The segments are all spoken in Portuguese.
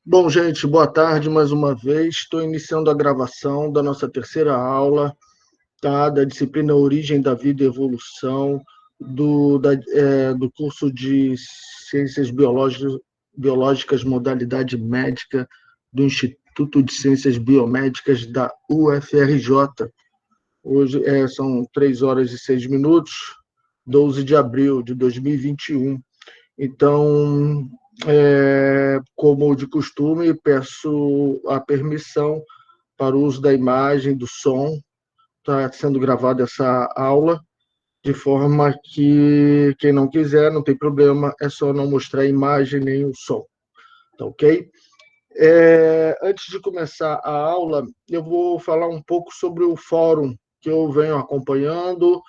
Bom, gente, boa tarde mais uma vez. Estou iniciando a gravação da nossa terceira aula, tá? Da disciplina Origem da Vida e Evolução, do curso de Ciências Biológicas, Modalidade Médica, do Instituto de Ciências Biomédicas da UFRJ. Hoje são 3 horas e 6 minutos, 12 de abril de 2021. Então, como de costume, peço a permissão para o uso da imagem, do som. Está sendo gravada essa aula, de forma que quem não quiser, não tem problema, é só não mostrar a imagem nem o som. Tá ok? Antes de começar a aula, eu vou falar um pouco sobre o fórum que eu venho acompanhando,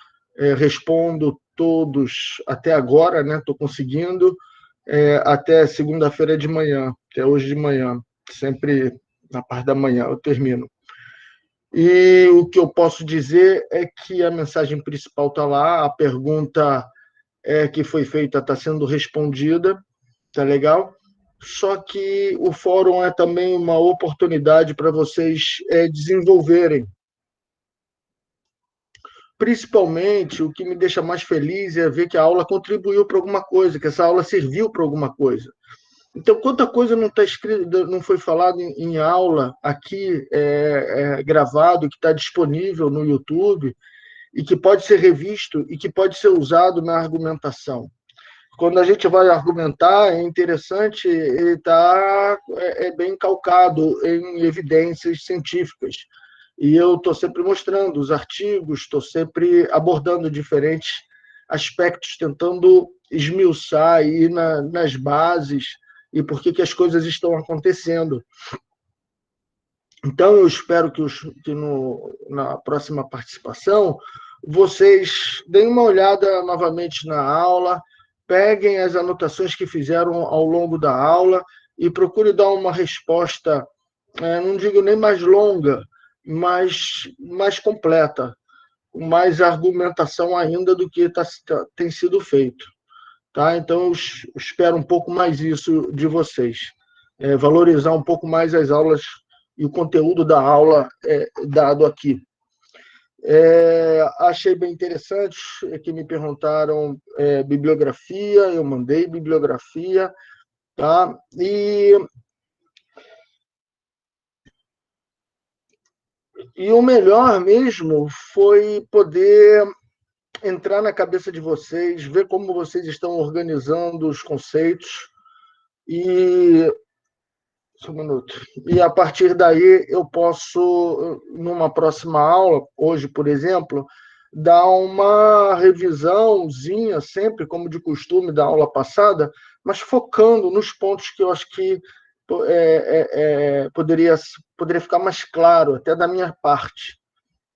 respondo todos até agora, né? Estou conseguindo, até segunda-feira de manhã, até hoje de manhã, sempre na parte da manhã eu termino. E o que eu posso dizer é que a mensagem principal está lá, a pergunta que foi feita está sendo respondida, tá legal? Só que o fórum é também uma oportunidade para vocês desenvolverem. Principalmente, o que me deixa mais feliz é ver que a aula contribuiu para alguma coisa, que essa aula serviu para alguma coisa. Então, quanta coisa não está escrito, não foi falado em aula aqui, gravado, que está disponível no YouTube, e que pode ser revisto e que pode ser usado na argumentação. Quando a gente vai argumentar, é interessante, ele está bem calcado em evidências científicas. E eu estou sempre mostrando os artigos, estou sempre abordando diferentes aspectos, tentando esmiuçar aí nas bases e por que as coisas estão acontecendo. Então, eu espero que na próxima participação vocês deem uma olhada novamente na aula, peguem as anotações que fizeram ao longo da aula e procure dar uma resposta, não digo nem mais longa, mas mais completa, com mais argumentação ainda do que tem sido feito. Tá? Então, eu espero um pouco mais isso de vocês. Valorizar um pouco mais as aulas e o conteúdo da aula dado aqui. Achei bem interessante que me perguntaram bibliografia, eu mandei bibliografia, tá? E o melhor mesmo foi poder entrar na cabeça de vocês, ver como vocês estão organizando os conceitos e só um minuto. E a partir daí eu posso, numa próxima aula, hoje, por exemplo, dar uma revisãozinha, sempre como de costume da aula passada, mas focando nos pontos que eu acho que poderia ficar mais claro, até da minha parte.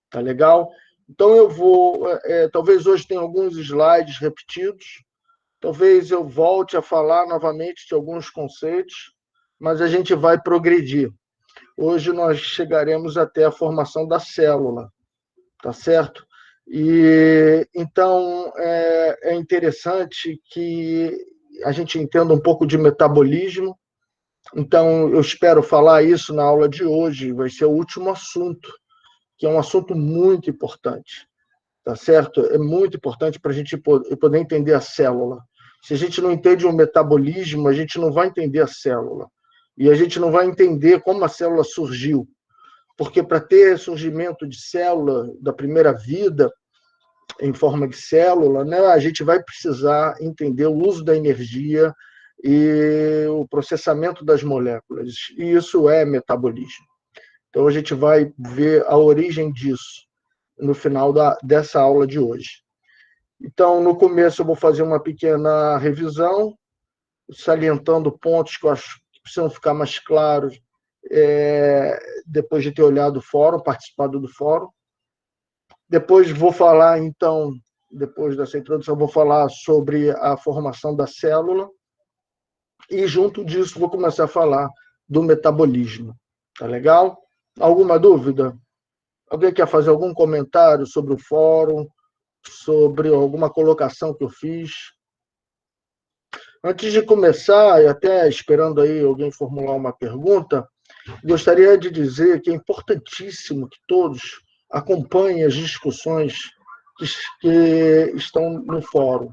Tá legal? Então eu vou, talvez hoje tenha alguns slides repetidos, talvez eu volte a falar novamente de alguns conceitos, mas a gente vai progredir. Hoje nós chegaremos até a formação da célula, tá certo? E então é interessante que a gente entenda um pouco de metabolismo. Então eu espero falar isso na aula de hoje, vai ser o último assunto, que é um assunto muito importante, tá certo? É muito importante para a gente poder entender a célula. Se a gente não entende o metabolismo, a gente não vai entender a célula. E a gente não vai entender como a célula surgiu. Porque para ter surgimento de célula da primeira vida, em forma de célula, né, a gente vai precisar entender o uso da energia e o processamento das moléculas. E isso é metabolismo. Então, a gente vai ver a origem disso no final dessa aula de hoje. Então, no começo, eu vou fazer uma pequena revisão, salientando pontos que eu acho que precisam ficar mais claros depois de ter olhado o fórum, participado do fórum. Depois vou falar, então, depois dessa introdução, vou falar sobre a formação da célula e, junto disso, vou começar a falar do metabolismo. Tá legal? Alguma dúvida? Alguém quer fazer algum comentário sobre o fórum, sobre alguma colocação que eu fiz? Antes de começar, e até esperando aí alguém formular uma pergunta, gostaria de dizer que é importantíssimo que todos acompanhem as discussões que estão no fórum.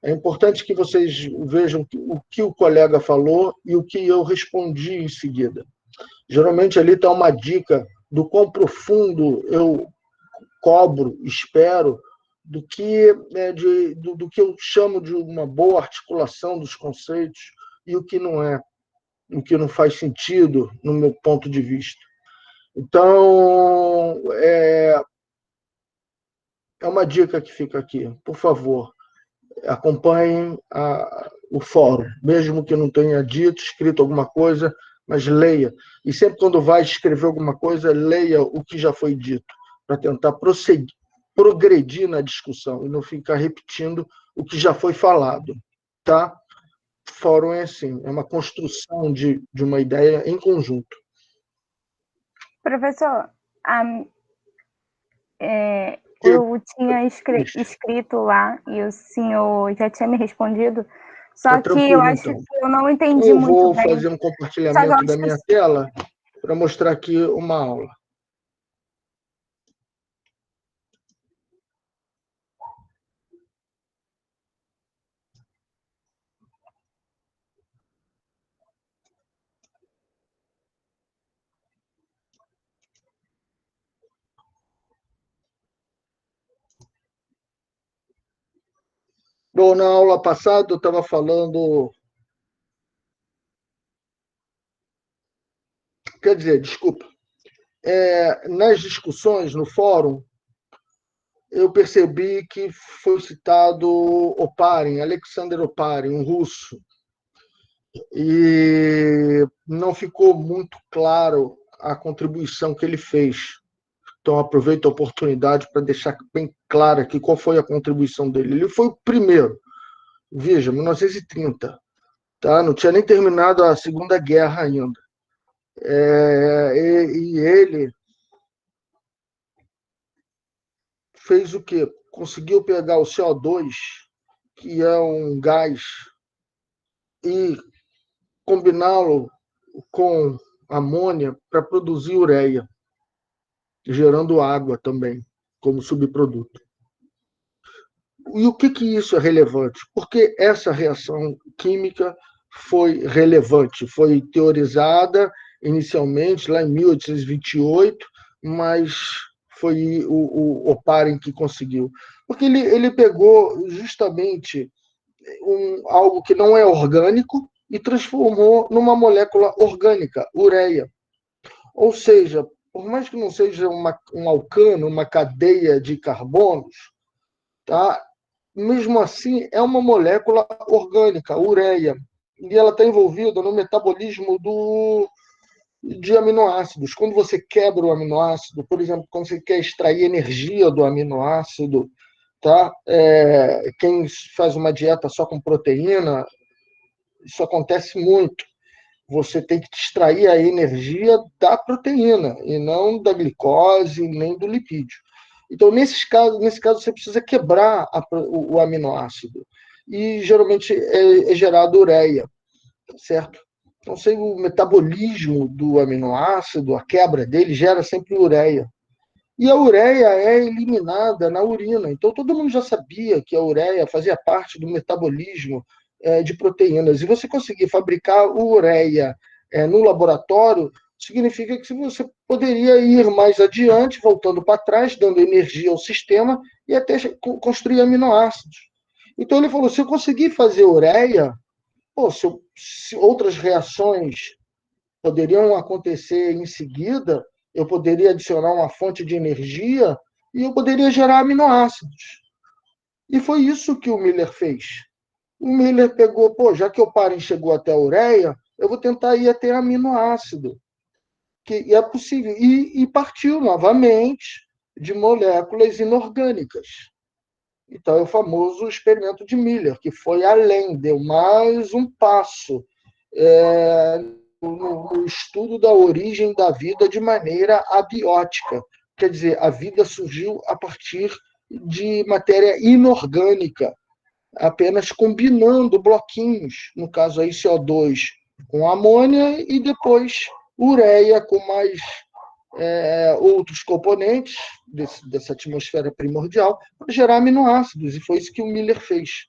É importante que vocês vejam o que o colega falou e o que eu respondi em seguida. Geralmente ali está uma dica do quão profundo eu cobro, espero, do que eu chamo de uma boa articulação dos conceitos e o que não é, o que não faz sentido no meu ponto de vista. Então, é uma dica que fica aqui. Por favor, acompanhem o fórum, mesmo que não tenha dito, escrito alguma coisa, mas leia. E sempre quando vai escrever alguma coisa, leia o que já foi dito, para tentar progredir na discussão e não ficar repetindo o que já foi falado. Tá? Fórum é assim, é uma construção de uma ideia em conjunto. Professor, eu tinha escrito lá e o senhor já tinha me respondido, só Tá que eu acho então. que eu não entendi Eu muito vou bem. fazer um compartilhamento da minha tela para mostrar aqui uma aula. Bom, na aula passada eu estava falando. Quer dizer, desculpa. Nas discussões no fórum, eu percebi que foi citado Oparin, Alexander Oparin, um russo, e não ficou muito claro a contribuição que ele fez. Então, aproveito a oportunidade para deixar bem claro aqui qual foi a contribuição dele. Ele foi o primeiro, veja, 1930, tá? Não tinha nem terminado a Segunda Guerra ainda. E ele fez o quê? Conseguiu pegar o CO2, que é um gás, e combiná-lo com amônia para produzir ureia, gerando água também, como subproduto. E o que isso é relevante? Porque essa reação química foi relevante, foi teorizada inicialmente lá em 1828, mas foi o Oparin que conseguiu. Porque ele pegou justamente algo que não é orgânico e transformou numa molécula orgânica, ureia. Ou seja, por mais que não seja um alcano, uma cadeia de carbonos, tá? Mesmo assim, é uma molécula orgânica, ureia, e ela está envolvida no metabolismo de aminoácidos. Quando você quebra o aminoácido, por exemplo, quando você quer extrair energia do aminoácido, tá? Quem faz uma dieta só com proteína, isso acontece muito. Você tem que extrair a energia da proteína e não da glicose nem do lipídio. Então, nesse caso, você precisa quebrar o aminoácido. E geralmente é gerado ureia, certo? Então, o metabolismo do aminoácido, a quebra dele, gera sempre ureia. E a ureia é eliminada na urina. Então, todo mundo já sabia que a ureia fazia parte do metabolismo de proteínas. E você conseguir fabricar ureia no laboratório significa que você poderia ir mais adiante, voltando para trás, dando energia ao sistema e até construir aminoácidos. Então, ele falou, se eu conseguir fazer ureia, se outras reações poderiam acontecer em seguida, eu poderia adicionar uma fonte de energia e eu poderia gerar aminoácidos. E foi isso que o Miller fez. O Miller pegou, já que o Oparin chegou até a ureia, eu vou tentar ir até aminoácido. E é possível. E partiu novamente de moléculas inorgânicas. Então, é o famoso experimento de Miller, que foi além, deu mais um passo no estudo da origem da vida de maneira abiótica. Quer dizer, a vida surgiu a partir de matéria inorgânica. apenas combinando bloquinhos, no caso aí CO2 com amônia e depois ureia com mais outros componentes dessa atmosfera primordial para gerar aminoácidos, e foi isso que o Miller fez.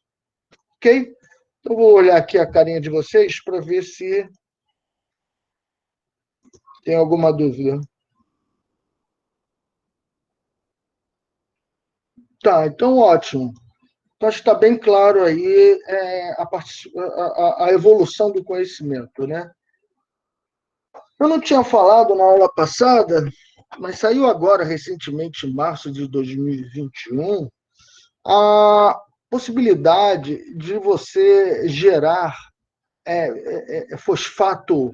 Ok? Então, vou olhar aqui a carinha de vocês para ver se tem alguma dúvida. Tá, então ótimo. Então, acho que está bem claro aí a evolução do conhecimento, né? Eu não tinha falado na aula passada, mas saiu agora, recentemente, em março de 2021, a possibilidade de você gerar fosfato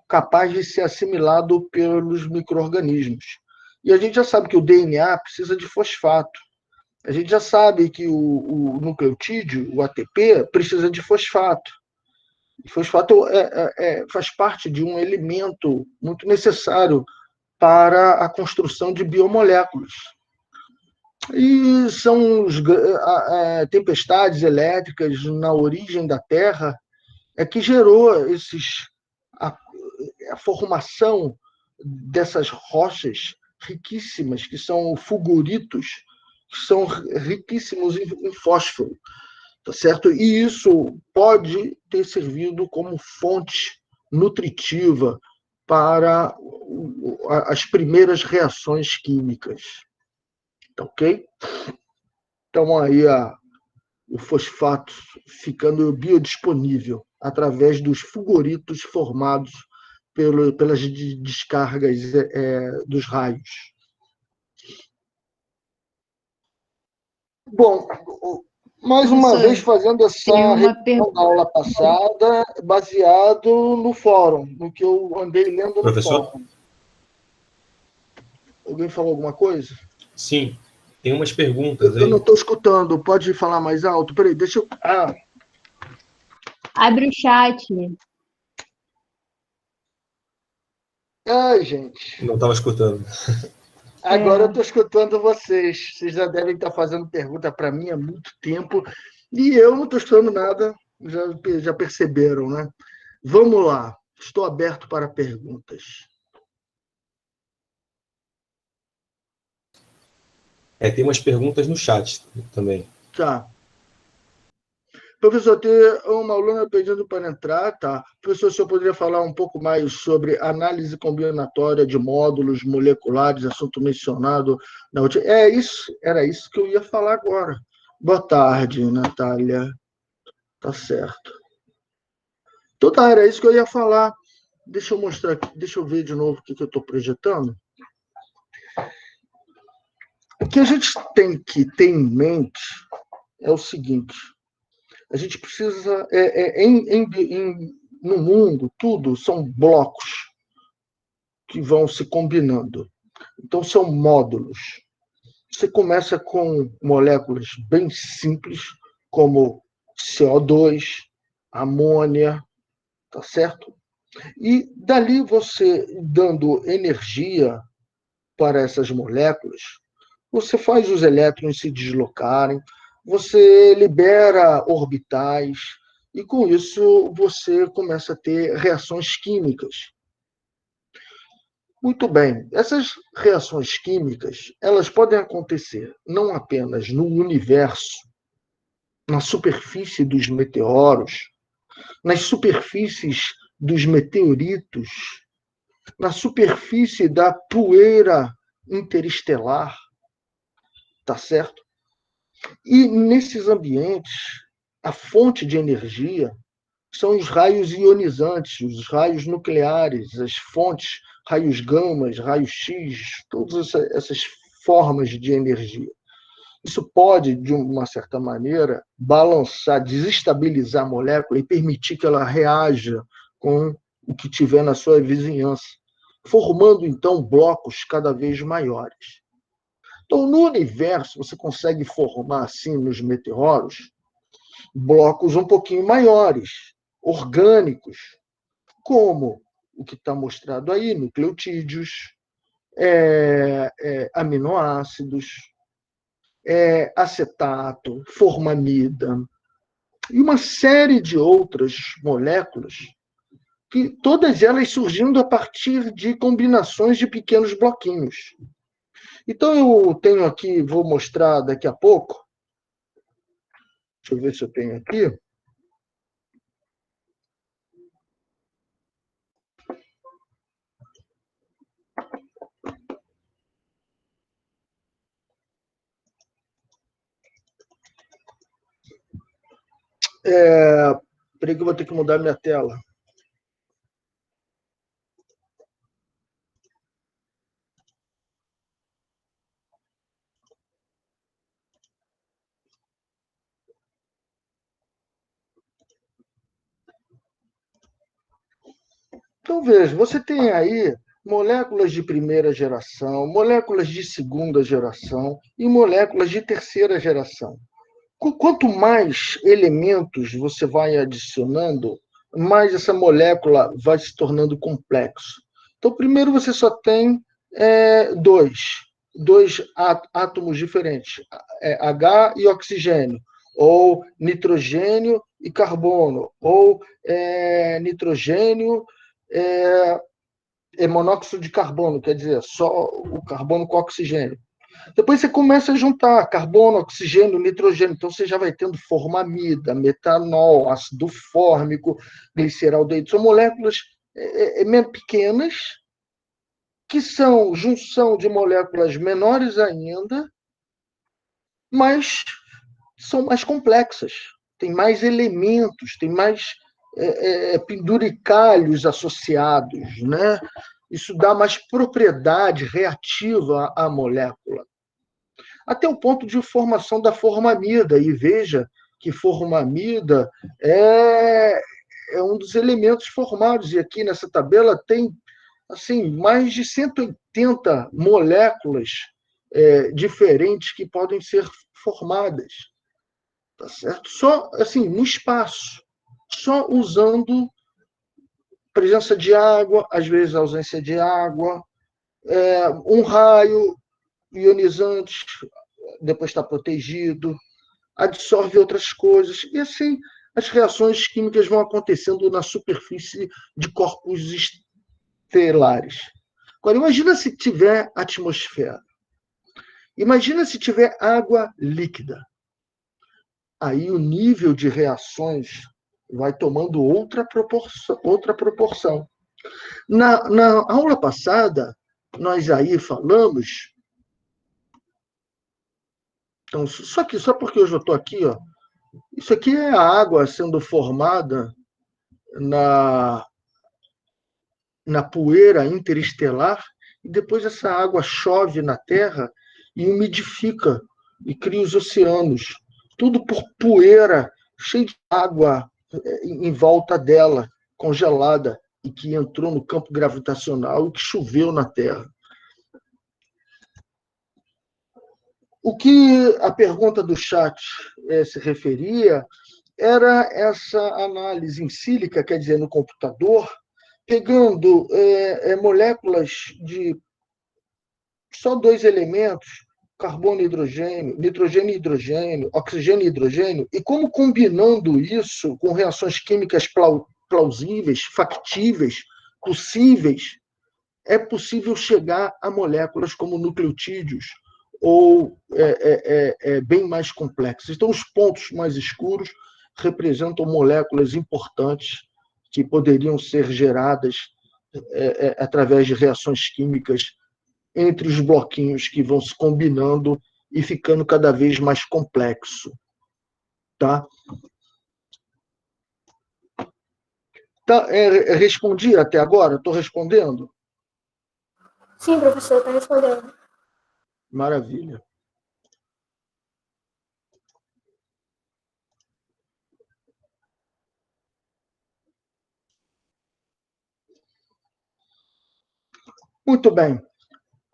capaz de ser assimilado pelos micro-organismos. E a gente já sabe que o DNA precisa de fosfato. A gente já sabe que o nucleotídeo, o ATP, precisa de fosfato. E fosfato faz parte de um elemento muito necessário para a construção de biomoléculas. E são tempestades elétricas na origem da Terra que gerou a formação dessas rochas riquíssimas, que são fulguritos, que são riquíssimos em fósforo, tá certo? E isso pode ter servido como fonte nutritiva para as primeiras reações químicas, tá ok? Então, aí o fosfato ficando biodisponível através dos fulguritos formados pelas descargas dos raios. Bom, mais uma vez fazendo essa revisão da aula passada, baseado no fórum, no que eu andei lendo no fórum. Alguém falou alguma coisa? Sim, tem umas perguntas aí. Eu não estou escutando, pode falar mais alto? Peraí, deixa eu... Abre o chat. Ai, gente. Não estava escutando. Agora eu estou escutando vocês. Vocês já devem estar fazendo pergunta para mim há muito tempo. E eu não estou escutando nada. Já perceberam, né? Vamos lá. Estou aberto para perguntas. Tem umas perguntas no chat também. Tá. Professor, tem uma aluna pedindo para entrar, tá? Professor, o senhor poderia falar um pouco mais sobre análise combinatória de módulos moleculares, assunto mencionado na última... Era isso que eu ia falar agora. Boa tarde, Natália. Tá certo. Então, tá, era isso que eu ia falar. Deixa eu mostrar aqui, deixa eu ver de novo o que eu estou projetando. O que a gente tem que ter em mente é o seguinte: a gente precisa, no mundo, tudo são blocos que vão se combinando. Então, são módulos. Você começa com moléculas bem simples, como CO2, amônia, tá certo? E dali você, dando energia para essas moléculas, você faz os elétrons se deslocarem, você libera orbitais, e com isso você começa a ter reações químicas. Muito bem, essas reações químicas, elas podem acontecer não apenas no universo, na superfície dos meteoros, nas superfícies dos meteoritos, na superfície da poeira interestelar, tá certo? E nesses ambientes, a fonte de energia são os raios ionizantes, os raios nucleares, as fontes, raios gamas, raios X, todas essas formas de energia. Isso pode, de uma certa maneira, balançar, desestabilizar a molécula e permitir que ela reaja com o que tiver na sua vizinhança, formando, então, blocos cada vez maiores. Então, no universo, você consegue formar, assim, nos meteoros, blocos um pouquinho maiores, orgânicos, como o que está mostrado aí, nucleotídeos, aminoácidos, acetato, formamida, e uma série de outras moléculas, que todas elas surgindo a partir de combinações de pequenos bloquinhos. Então, eu tenho aqui, vou mostrar daqui a pouco. Deixa eu ver se eu tenho aqui. Peraí que eu vou ter que mudar minha tela. Então, veja, você tem aí moléculas de primeira geração, moléculas de segunda geração e moléculas de terceira geração. Quanto mais elementos você vai adicionando, mais essa molécula vai se tornando complexo. Então, primeiro você só tem dois átomos diferentes, H e oxigênio, ou nitrogênio e carbono, ou nitrogênio monóxido de carbono, quer dizer, só o carbono com oxigênio. Depois você começa a juntar carbono, oxigênio, nitrogênio. Então você já vai tendo formamida, metanol, ácido fórmico, gliceraldeído. São moléculas pequenas que são junção de moléculas menores ainda, mas são mais complexas. Tem mais elementos, tem mais penduricalhos associados, né? Isso dá mais propriedade reativa à molécula. Até o ponto de formação da formamida. E veja que formamida é um dos elementos formados. E aqui nessa tabela tem assim, mais de 180 moléculas diferentes que podem ser formadas. Tá certo? Só assim, no espaço. Só usando presença de água, às vezes ausência de água, um raio ionizante, depois está protegido, absorve outras coisas, e assim as reações químicas vão acontecendo na superfície de corpos estelares. Agora, imagina se tiver atmosfera. Imagina se tiver água líquida. Aí o nível de reações vai tomando outra proporção. Na aula passada, nós aí falamos. Então, só porque hoje eu estou aqui, ó, isso aqui é a água sendo formada na poeira interestelar, e depois essa água chove na Terra e umidifica e cria os oceanos. Tudo por poeira, cheio de água em volta dela, congelada, e que entrou no campo gravitacional e que choveu na Terra. O que a pergunta do chat se referia era essa análise em sílica, quer dizer, no computador, pegando moléculas de só dois elementos, carbono e hidrogênio, nitrogênio e hidrogênio, oxigênio e hidrogênio, e como combinando isso com reações químicas plausíveis, factíveis, possíveis, é possível chegar a moléculas como nucleotídeos, ou bem mais complexas. Então, os pontos mais escuros representam moléculas importantes que poderiam ser geradas através de reações químicas entre os bloquinhos que vão se combinando e ficando cada vez mais complexo. Tá? Respondi até agora? Estou respondendo? Sim, professor, está respondendo. Maravilha. Muito bem.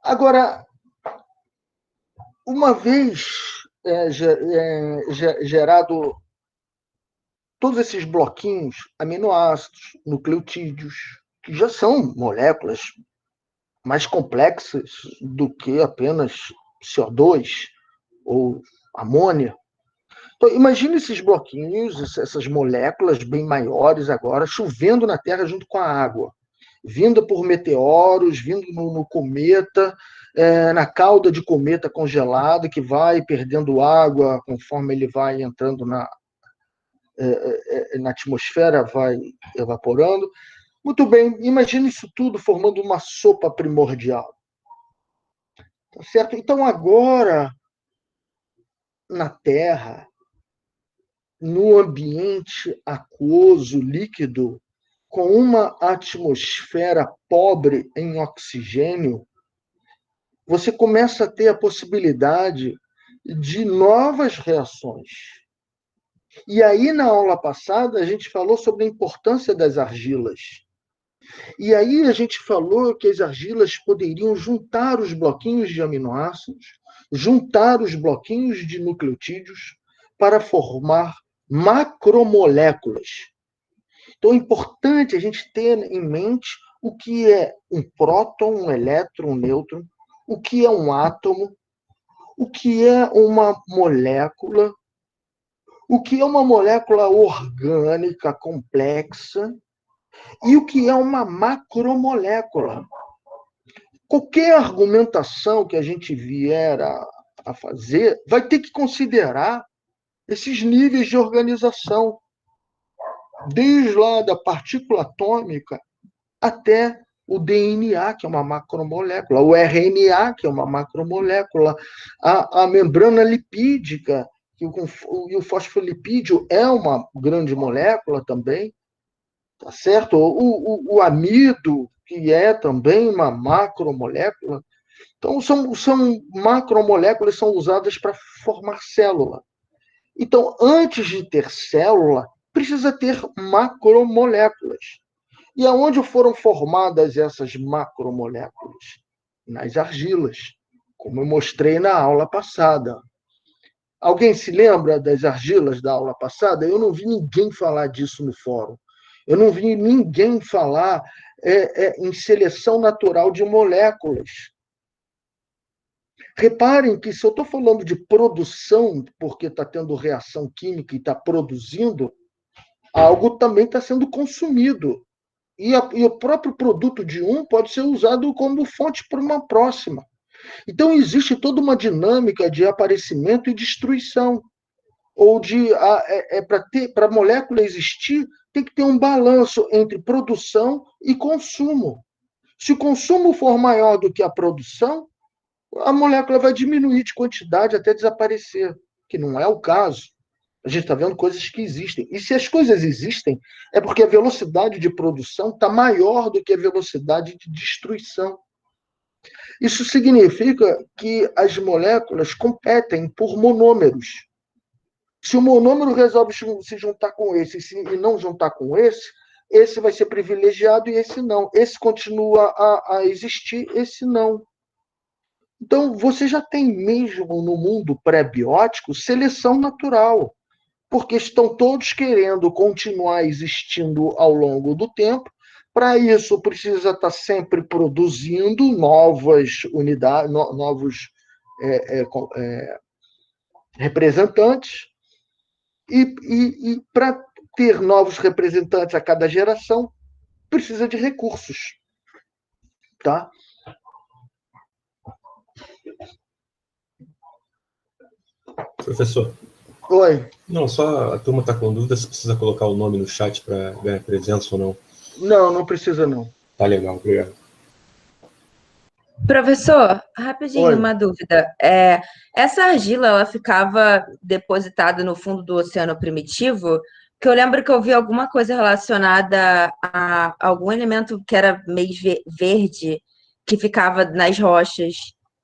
Agora, uma vez gerado todos esses bloquinhos, aminoácidos, nucleotídeos, que já são moléculas mais complexas do que apenas CO2 ou amônia, Então, imagine esses bloquinhos, essas moléculas bem maiores agora, chovendo na Terra junto com a água, vinda por meteoros, vindo no cometa, na cauda de cometa congelado, que vai perdendo água conforme ele vai entrando na atmosfera, vai evaporando. Muito bem, imagine isso tudo formando uma sopa primordial. Tá certo? Então, agora, na Terra, no ambiente aquoso, líquido, com uma atmosfera pobre em oxigênio, você começa a ter a possibilidade de novas reações. E aí, na aula passada, a gente falou sobre a importância das argilas. E aí a gente falou que as argilas poderiam juntar os bloquinhos de aminoácidos, juntar os bloquinhos de nucleotídeos para formar macromoléculas. Então, é importante a gente ter em mente o que é um próton, um elétron, um nêutron, o que é um átomo, o que é uma molécula, o que é uma molécula orgânica complexa e o que é uma macromolécula. Qualquer argumentação que a gente vier a fazer vai ter que considerar esses níveis de organização, desde lá da partícula atômica até o DNA, que é uma macromolécula, o RNA, que é uma macromolécula, a membrana lipídica, e o fosfolipídio é uma grande molécula também, tá certo? O amido, que é também uma macromolécula. Então, são macromoléculas que são usadas para formar célula. Então, antes de ter célula, precisa ter macromoléculas. E aonde foram formadas essas macromoléculas? Nas argilas, como eu mostrei na aula passada. Alguém se lembra das argilas da aula passada? Eu não vi ninguém falar disso no fórum. Eu não vi ninguém falar em seleção natural de moléculas. Reparem que se eu estou falando de produção, porque está tendo reação química e está produzindo, algo também está sendo consumido. E o próprio produto de um pode ser usado como fonte para uma próxima. Então, existe toda uma dinâmica de aparecimento e destruição. Ou para a molécula existir, tem que ter um balanço entre produção e consumo. Se o consumo for maior do que a produção, a molécula vai diminuir de quantidade até desaparecer, que não é o caso. A gente está vendo coisas que existem. E se as coisas existem, é porque a velocidade de produção está maior do que a velocidade de destruição. Isso significa que as moléculas competem por monômeros. Se o monômero resolve se juntar com esse e não juntar com esse vai ser privilegiado e esse não. Esse continua a existir, esse não. Então, você já tem mesmo no mundo pré-biótico seleção natural, porque estão todos querendo continuar existindo ao longo do tempo. Para isso, precisa estar sempre produzindo novas unidades, novos representantes. E para ter novos representantes a cada geração, precisa de recursos. Tá? Professor. Oi. Não, só a turma está com dúvida se precisa colocar o nome no chat para ganhar presença ou não. Não, não precisa não. Tá legal, obrigado. Professor, rapidinho, Oi. uma dúvida. Essa argila, ela ficava depositada no fundo do oceano primitivo? Que eu lembro que eu vi alguma coisa relacionada a algum elemento que era meio verde, que ficava nas rochas.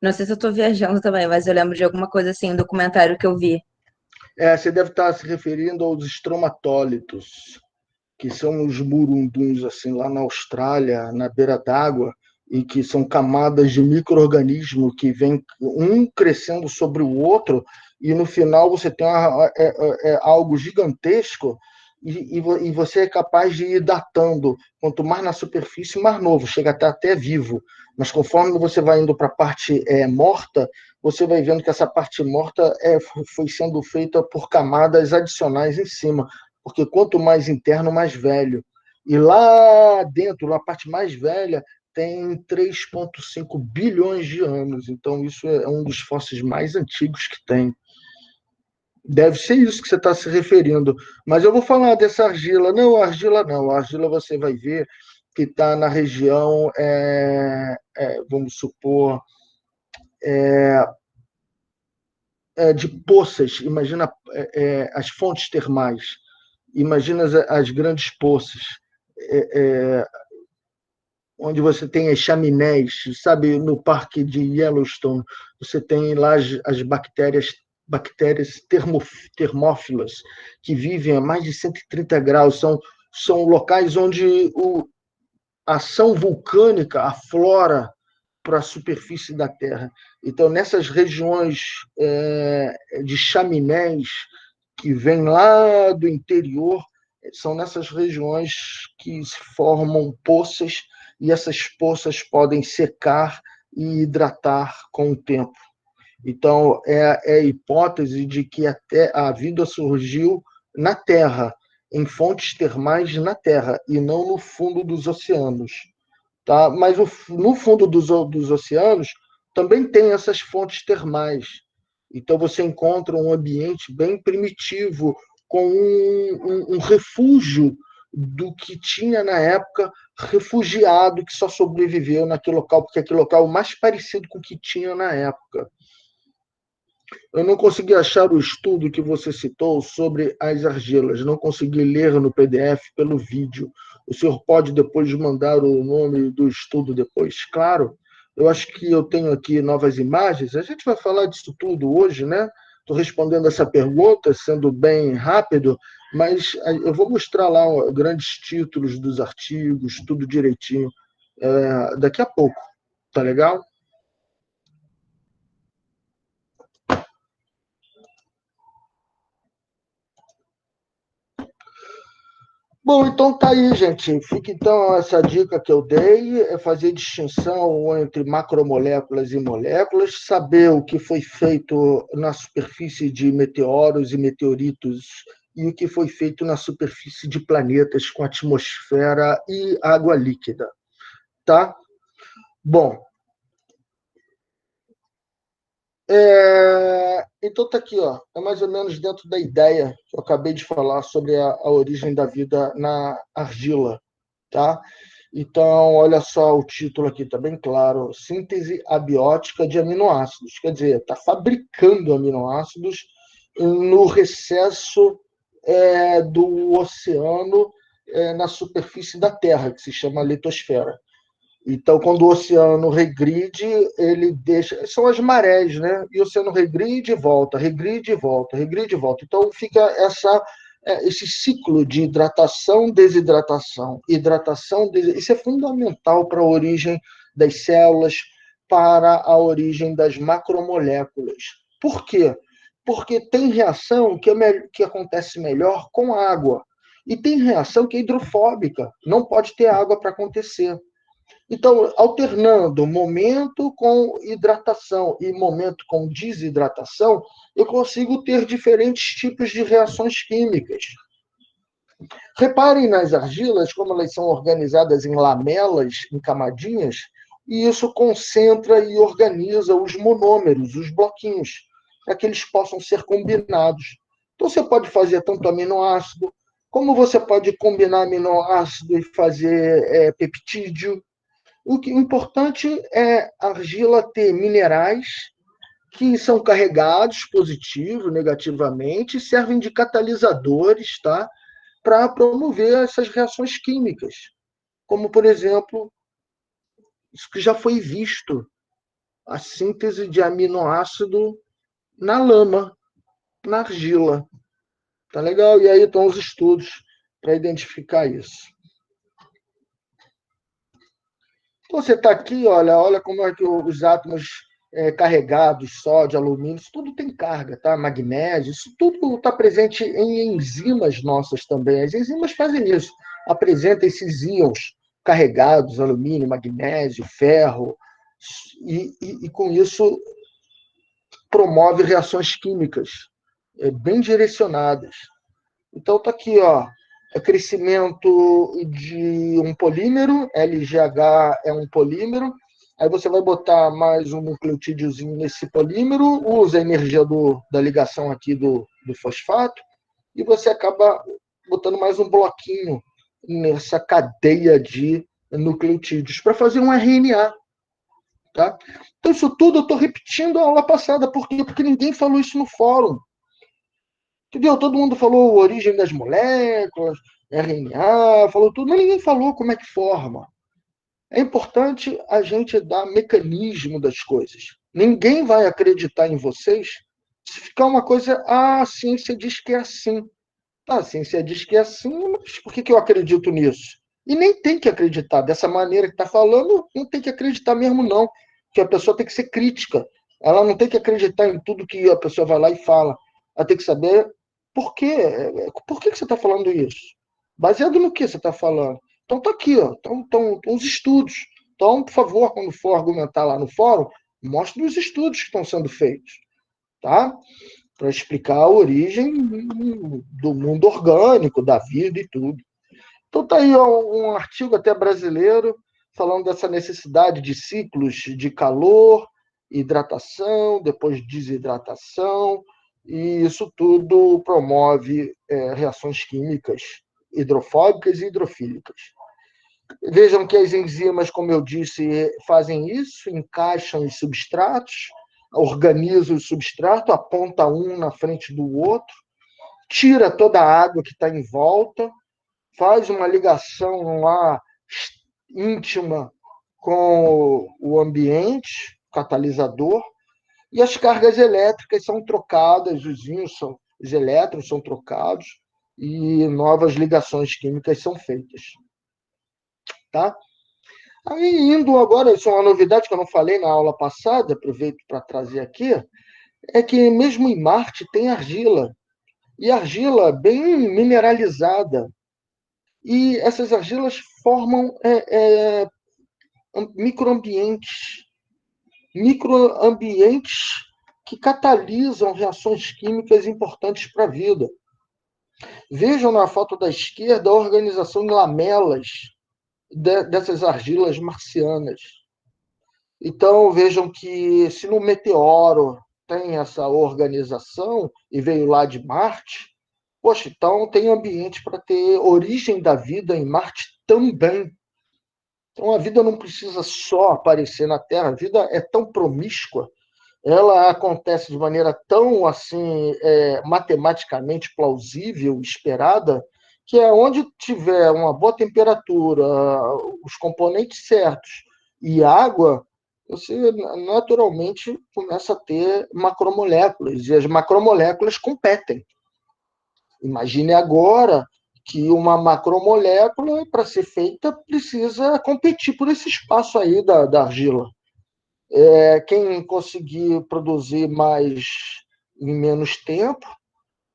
Não sei se eu estou viajando também, mas eu lembro de alguma coisa assim, um documentário que eu vi. Você deve estar se referindo aos estromatólitos, que são os burunduns, assim, lá na Austrália, na beira d'água, e que são camadas de micro-organismo que vêm um crescendo sobre o outro, e no final você tem algo gigantesco, e você é capaz de ir datando. Quanto mais na superfície, mais novo, chega até vivo. Mas conforme você vai indo para a parte morta, você vai vendo que essa parte morta foi sendo feita por camadas adicionais em cima, porque quanto mais interno, mais velho. E lá dentro, na parte mais velha, tem 3,5 bilhões de anos. Então, isso é um dos fósseis mais antigos que tem. Deve ser isso que você está se referindo. Mas eu vou falar dessa argila. Não, argila não. A argila você vai ver que está na região, vamos supor, de poças. Imagina as fontes termais. Imagina as grandes poças. Onde você tem as chaminés, sabe, no parque de Yellowstone, você tem lá as bactérias termófilas, que vivem a mais de 130 graus, são locais onde a ação vulcânica aflora para a superfície da Terra. Então, nessas regiões de chaminés, que vêm lá do interior, são nessas regiões que se formam poças, e essas poças podem secar e hidratar com o tempo. Então, é a hipótese de que até a vida surgiu na Terra, em fontes termais na Terra, e não no fundo dos oceanos. Tá? Mas no fundo dos oceanos também tem essas fontes termais. Então, você encontra um ambiente bem primitivo, com um refúgio do que tinha na época, refugiado que só sobreviveu naquele local, porque aquele local é o mais parecido com o que tinha na época. Eu não consegui achar o estudo que você citou sobre as argilas, não consegui ler no PDF pelo vídeo. O senhor pode depois mandar o nome do estudo depois? Claro, eu acho que eu tenho aqui novas imagens, a gente vai falar disso tudo hoje, né? Estou respondendo essa pergunta, sendo bem rápido, mas eu vou mostrar lá grandes títulos dos artigos, tudo direitinho, daqui a pouco, tá legal? Bom, então tá aí, gente. Fica então essa dica que eu dei, é fazer distinção entre macromoléculas e moléculas, saber o que foi feito na superfície de meteoros e meteoritos e o que foi feito na superfície de planetas com atmosfera e água líquida, tá? Bom, então tá aqui, ó, é mais ou menos dentro da ideia que eu acabei de falar sobre a origem da vida na argila, tá? Então, olha só o título aqui, tá bem claro: síntese abiótica de aminoácidos. Quer dizer, está fabricando aminoácidos no recesso do oceano, na superfície da Terra, que se chama litosfera. Então, quando o oceano regride, ele deixa... São as marés, né? E o oceano regride e volta, regride e volta, regride e volta. Então, fica esse ciclo de hidratação, desidratação, hidratação, isso é fundamental para a origem das células, para a origem das macromoléculas. Por quê? Porque tem reação que acontece melhor com água, e tem reação que é hidrofóbica, não pode ter água para acontecer. Então, alternando momento com hidratação e momento com desidratação, eu consigo ter diferentes tipos de reações químicas. Reparem nas argilas, como elas são organizadas em lamelas, em camadinhas, e isso concentra e organiza os monômeros, os bloquinhos, para que eles possam ser combinados. Então, você pode fazer tanto aminoácido, como você pode combinar aminoácido e fazer peptídeo. O importante é a argila ter minerais que são carregados positivo, negativamente, e servem de catalisadores, tá? Para promover essas reações químicas. Como, por exemplo, isso que já foi visto, a síntese de aminoácido na lama, na argila. Tá legal? E aí estão os estudos para identificar isso. Então, você está aqui, olha como é que os átomos carregados, sódio, alumínio, isso tudo tem carga, tá? Magnésio, isso tudo está presente em enzimas nossas também. As enzimas fazem isso, apresentam esses íons carregados, alumínio, magnésio, ferro, e com isso promove reações químicas bem direcionadas. Então, está aqui, ó, é crescimento de um polímero, LGH é um polímero, aí você vai botar mais um nucleotídeozinho nesse polímero, usa a energia da ligação aqui do fosfato, e você acaba botando mais um bloquinho nessa cadeia de nucleotídeos para fazer um RNA. Tá? Então, isso tudo eu estou repetindo a aula passada. Por quê? Porque ninguém falou isso no fórum. Entendeu? Todo mundo falou a origem das moléculas, RNA, falou tudo, mas ninguém falou como é que forma. É importante a gente dar mecanismo das coisas. Ninguém vai acreditar em vocês se ficar uma coisa, a ciência diz que é assim. Tá, a ciência diz que é assim, mas por que eu acredito nisso? E nem tem que acreditar. Dessa maneira que está falando, não tem que acreditar mesmo, não. Que a pessoa tem que ser crítica. Ela não tem que acreditar em tudo que a pessoa vai lá e fala. Ela tem que saber por quê. Por que você está falando isso? Baseado no que você está falando? Então está aqui, ó. Então, os estudos. Então, por favor, quando for argumentar lá no fórum, mostre os estudos que estão sendo feitos. Tá? Para explicar a origem do mundo orgânico, da vida e tudo. Então está aí um artigo até brasileiro falando dessa necessidade de ciclos de calor, hidratação, depois desidratação, e isso tudo promove reações químicas hidrofóbicas e hidrofílicas. Vejam que as enzimas, como eu disse, fazem isso, encaixam os substratos, organiza o substrato, aponta um na frente do outro, tira toda a água que está em volta, faz uma ligação lá íntima com o ambiente, catalisador, e as cargas elétricas são trocadas, os elétrons são trocados e novas ligações químicas são feitas. Tá? Aí, indo agora, isso é uma novidade que eu não falei na aula passada, aproveito para trazer aqui, é que mesmo em Marte tem argila, e argila bem mineralizada. E essas argilas formam microambientes que catalisam reações químicas importantes para a vida. Vejam na foto da esquerda a organização em lamelas dessas argilas marcianas. Então, vejam que se no meteoro tem essa organização e veio lá de Marte, poxa, então tem ambiente para ter origem da vida em Marte também. Então, a vida não precisa só aparecer na Terra, a vida é tão promíscua, ela acontece de maneira tão assim matematicamente plausível, esperada, que é onde tiver uma boa temperatura, os componentes certos e água, você naturalmente começa a ter macromoléculas, e as macromoléculas competem. Imagine agora que uma macromolécula, para ser feita, precisa competir por esse espaço aí da argila. Quem conseguir produzir mais em menos tempo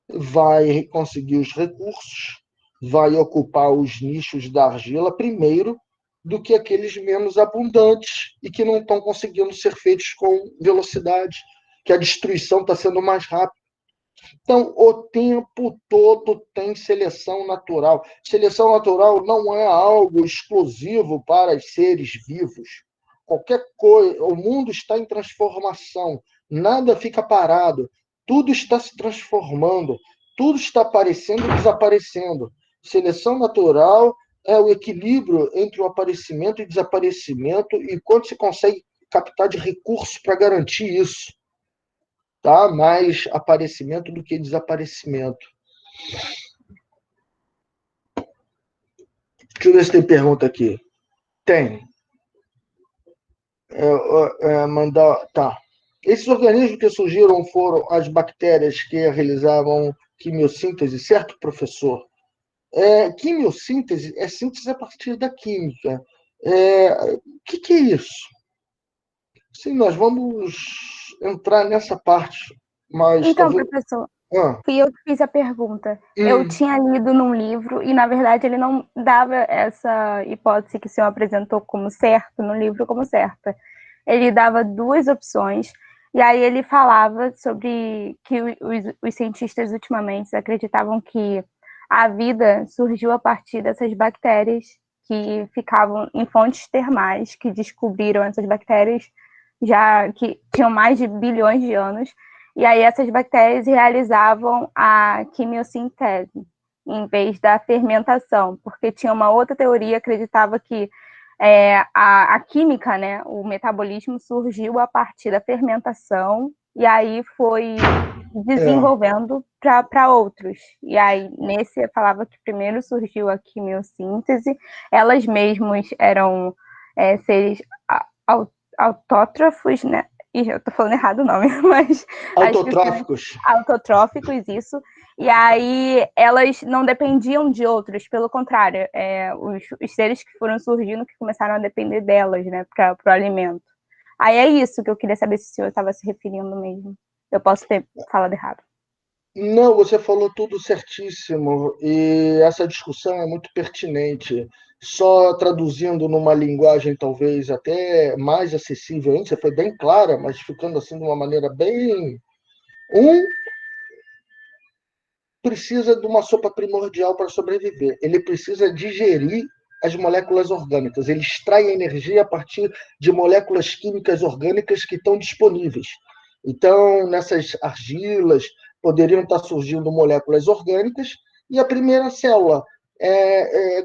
vai conseguir os recursos, vai ocupar os nichos da argila primeiro do que aqueles menos abundantes e que não estão conseguindo ser feitos com velocidade, que a destruição está sendo mais rápida. Então, o tempo todo tem seleção natural. Seleção natural não é algo exclusivo para os seres vivos. Qualquer coisa, o mundo está em transformação, nada fica parado, tudo está se transformando, tudo está aparecendo e desaparecendo. Seleção natural é o equilíbrio entre o aparecimento e desaparecimento e quanto se consegue captar de recursos para garantir isso. Tá? Mais aparecimento do que desaparecimento. Deixa eu ver se tem pergunta aqui. Tem. Tá. Esses organismos que surgiram foram as bactérias que realizavam quimiossíntese, certo, professor? Quimiossíntese é síntese a partir da química. O que é isso? Sim, nós vamos entrar nessa parte. Mas então, talvez... professor, fui eu que fiz a pergunta. Eu tinha lido num livro e, na verdade, ele não dava essa hipótese que o senhor apresentou como certo no livro como certa. Ele dava duas opções E aí ele falava sobre que os cientistas ultimamente acreditavam que a vida surgiu a partir dessas bactérias que ficavam em fontes termais, que descobriram essas bactérias já que tinham mais de bilhões de anos, e aí essas bactérias realizavam a quimiossintese em vez da fermentação, porque tinha uma outra teoria que acreditava que a química, né, o metabolismo surgiu a partir da fermentação e aí foi desenvolvendo para outros. E aí, nesse, falava que primeiro surgiu a quimiossíntese, elas mesmas eram seres autótrofos, né? Ih, eu tô falando errado o nome, mas... Autotróficos. Autotróficos, isso. E aí elas não dependiam de outros, pelo contrário, os seres que foram surgindo que começaram a depender delas, né, para o alimento. Aí é isso que eu queria saber se o senhor estava se referindo mesmo. Eu posso ter falado errado. Não, você falou tudo certíssimo, e essa discussão é muito pertinente. Só traduzindo numa linguagem talvez até mais acessível, hein? Você foi bem clara, mas ficando assim de uma maneira bem... precisa de uma sopa primordial para sobreviver. Ele precisa digerir as moléculas orgânicas. Ele extrai energia a partir de moléculas químicas orgânicas que estão disponíveis. Então, nessas argilas, poderiam estar surgindo moléculas orgânicas, e a primeira célula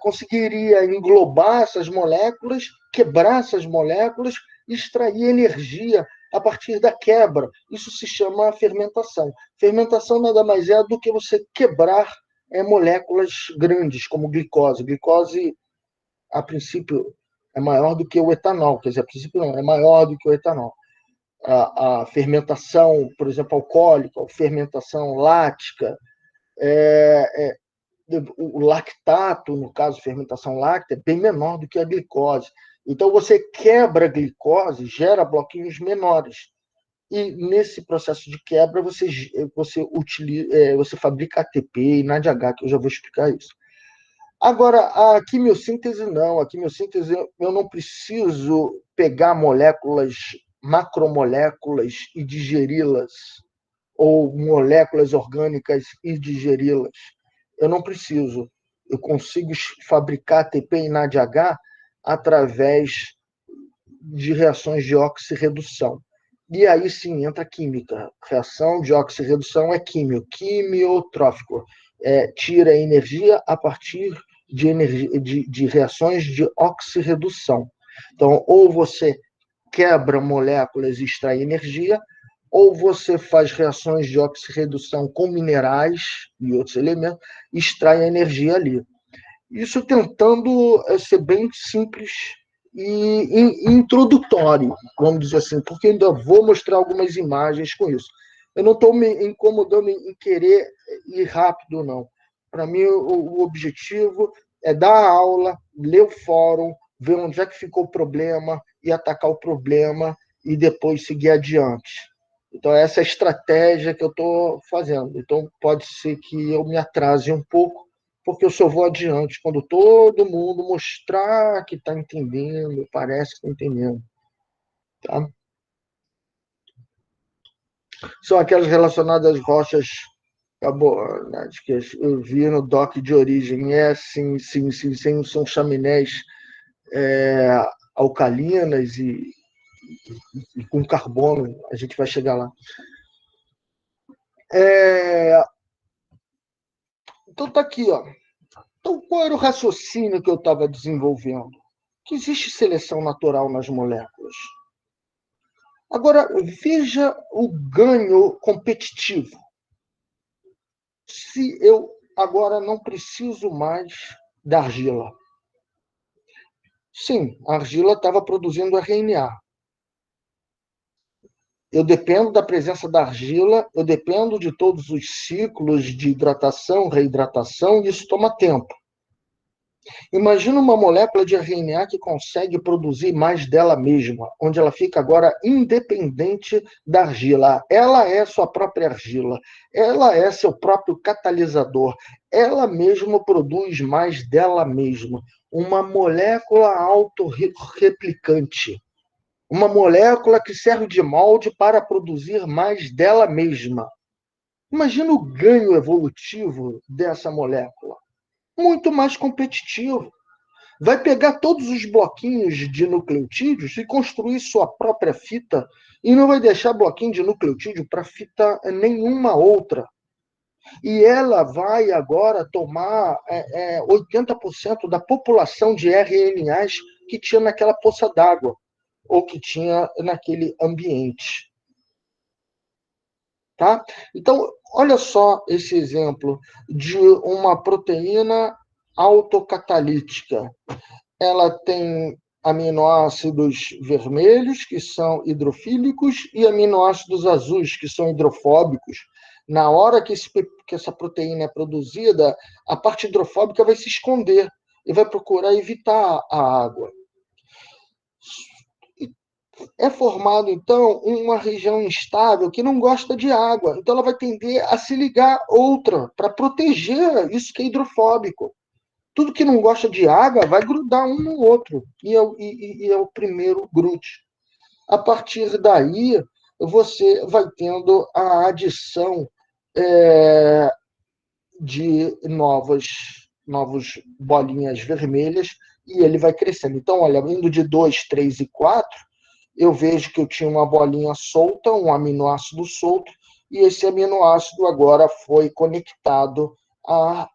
conseguiria englobar essas moléculas, quebrar essas moléculas, extrair energia a partir da quebra. Isso se chama fermentação. Fermentação nada mais é do que você quebrar moléculas grandes, como glicose. Glicose, a princípio, é maior do que o etanol. Quer dizer, a princípio não, é maior do que o etanol. A fermentação, por exemplo, alcoólica, a fermentação lática, o lactato, no caso, fermentação láctea, é bem menor do que a glicose. Então, você quebra a glicose, gera bloquinhos menores. E, nesse processo de quebra, você fabrica ATP e NADH, que eu já vou explicar isso. Agora, a quimiossíntese não. A quimiossíntese, eu não preciso pegar moléculas, macromoléculas e digeri-las, ou moléculas orgânicas e digeri-las. Eu não preciso. Eu consigo fabricar ATP e NADH através de reações de oxirredução. E aí sim entra a química. Reação de oxirredução é quimiotrófico. Tira energia a partir de reações de oxirredução. Então, ou você quebra moléculas e extrai energia, ou você faz reações de oxirredução com minerais e outros elementos, e extrai a energia ali. Isso tentando ser bem simples e introdutório, vamos dizer assim, porque ainda vou mostrar algumas imagens com isso. Eu não estou me incomodando em querer ir rápido, não. Para mim, o objetivo é dar a aula, ler o fórum, ver onde é que ficou o problema e atacar o problema e depois seguir adiante. Então, essa é a estratégia que eu estou fazendo. Então, pode ser que eu me atrase um pouco, porque eu só vou adiante quando todo mundo mostrar que está entendendo, parece que está entendendo. Tá? São aquelas relacionadas às rochas carbonáticas que eu vi no DOC de origem. Sim, são chaminés alcalinas e com carbono. A gente vai chegar lá. Então, está aqui, ó. Então, qual era o raciocínio que eu estava desenvolvendo? Que existe seleção natural nas moléculas. Agora, veja o ganho competitivo. Se eu agora não preciso mais da argila. Sim, a argila estava produzindo RNA. Eu dependo da presença da argila, eu dependo de todos os ciclos de hidratação, reidratação, e isso toma tempo. Imagina uma molécula de RNA que consegue produzir mais dela mesma, onde ela fica agora independente da argila. Ela é sua própria argila, ela é seu próprio catalisador, ela mesma produz mais dela mesma. Uma molécula autorreplicante. uma molécula que serve de molde para produzir mais dela mesma. Imagina o ganho evolutivo dessa molécula. Muito mais competitivo. Vai pegar todos os bloquinhos de nucleotídeos e construir sua própria fita e não vai deixar bloquinho de nucleotídeo para fita nenhuma outra. E ela vai agora tomar 80% da população de RNAs que tinha naquela poça d'água ou que tinha naquele ambiente. Tá? Então, olha só esse exemplo de uma proteína autocatalítica. Ela tem aminoácidos vermelhos, que são hidrofílicos, e aminoácidos azuis, que são hidrofóbicos. Na hora que essa proteína é produzida, a parte hidrofóbica vai se esconder e vai procurar evitar a água. É formado, então, uma região instável que não gosta de água. Então, ela vai tender a se ligar outra para proteger isso que é hidrofóbico. Tudo que não gosta de água vai grudar um no outro. E é o primeiro grude. A partir daí, você vai tendo a adição de novas bolinhas vermelhas e ele vai crescendo. Então, olha, indo de 2, 3 e 4, eu vejo que eu tinha uma bolinha solta, um aminoácido solto, e esse aminoácido agora foi conectado a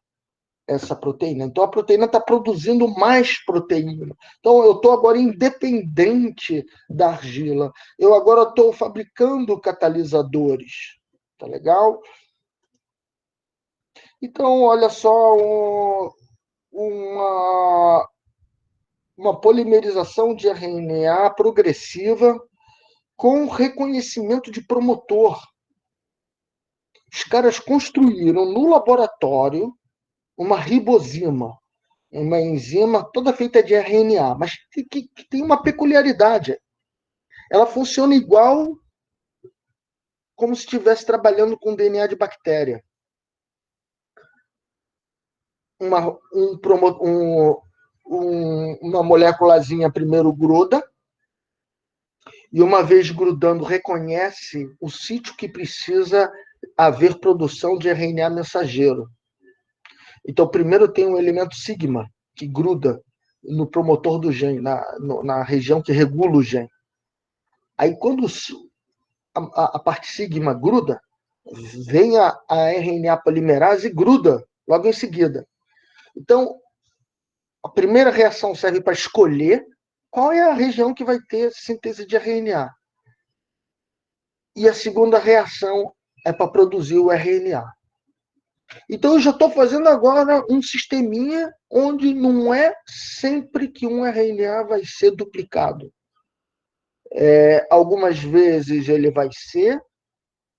essa proteína. Então, a proteína está produzindo mais proteína. Então, eu estou agora independente da argila. Eu agora estou fabricando catalisadores. Tá legal? Então, olha só uma polimerização de RNA progressiva com reconhecimento de promotor. Os caras construíram no laboratório uma ribosima, uma enzima toda feita de RNA, mas que tem uma peculiaridade. Ela funciona igual como se estivesse trabalhando com DNA de bactéria. Uma moléculazinha primeiro gruda, e uma vez grudando, reconhece o sítio que precisa haver produção de RNA mensageiro. Então, primeiro tem um elemento sigma, que gruda no promotor do gene, na região que regula o gene. Aí, quando a parte sigma gruda, vem a RNA polimerase e gruda logo em seguida. Então, a primeira reação serve para escolher qual é a região que vai ter síntese de RNA. E a segunda reação é para produzir o RNA. Então, eu já estou fazendo agora um sisteminha onde não é sempre que um RNA vai ser duplicado. Algumas vezes ele vai ser,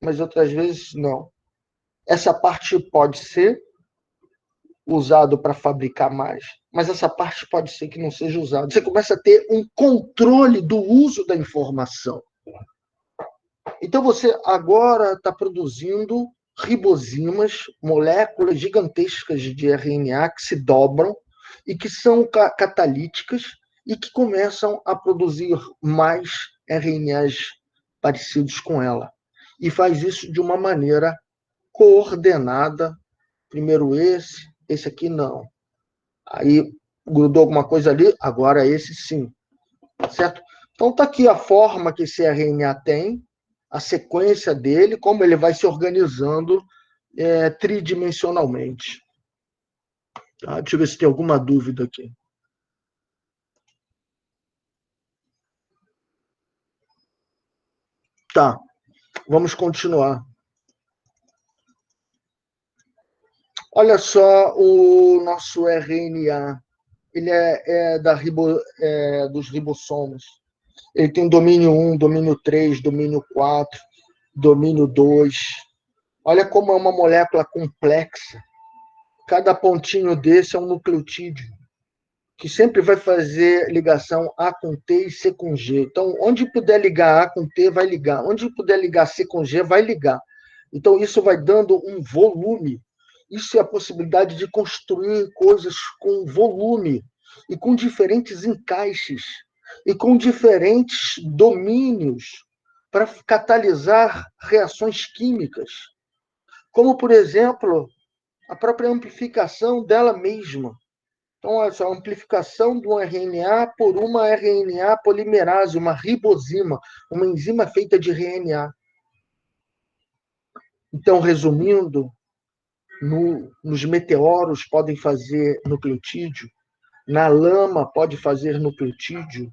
mas outras vezes não. Essa parte pode ser usado para fabricar mais, mas essa parte pode ser que não seja usada. Você começa a ter um controle do uso da informação. Então, você agora está produzindo ribosimas, moléculas gigantescas de RNA que se dobram e que são catalíticas e que começam a produzir mais RNAs parecidos com ela. E faz isso de uma maneira coordenada. Primeiro esse aqui não. Aí grudou alguma coisa ali, agora esse sim. Certo? Então está aqui a forma que esse RNA tem, a sequência dele, como ele vai se organizando tridimensionalmente. Tá? Deixa eu ver se tem alguma dúvida aqui. Tá, vamos continuar. Olha só o nosso RNA. Ele dos ribossomos. Ele tem domínio 1, domínio 3, domínio 4, domínio 2. Olha como é uma molécula complexa. Cada pontinho desse é um nucleotídeo, que sempre vai fazer ligação A com T e C com G. Então, onde puder ligar A com T, vai ligar. Onde puder ligar C com G, vai ligar. Então, isso vai dando um volume. Isso é a possibilidade de construir coisas com volume e com diferentes encaixes. e com diferentes domínios para catalisar reações químicas, como, por exemplo, a própria amplificação dela mesma. Então, essa amplificação do RNA por uma RNA polimerase, uma ribosima, uma enzima feita de RNA. Então, resumindo, nos meteoros podem fazer nucleotídeo, na lama pode fazer nucleotídeo,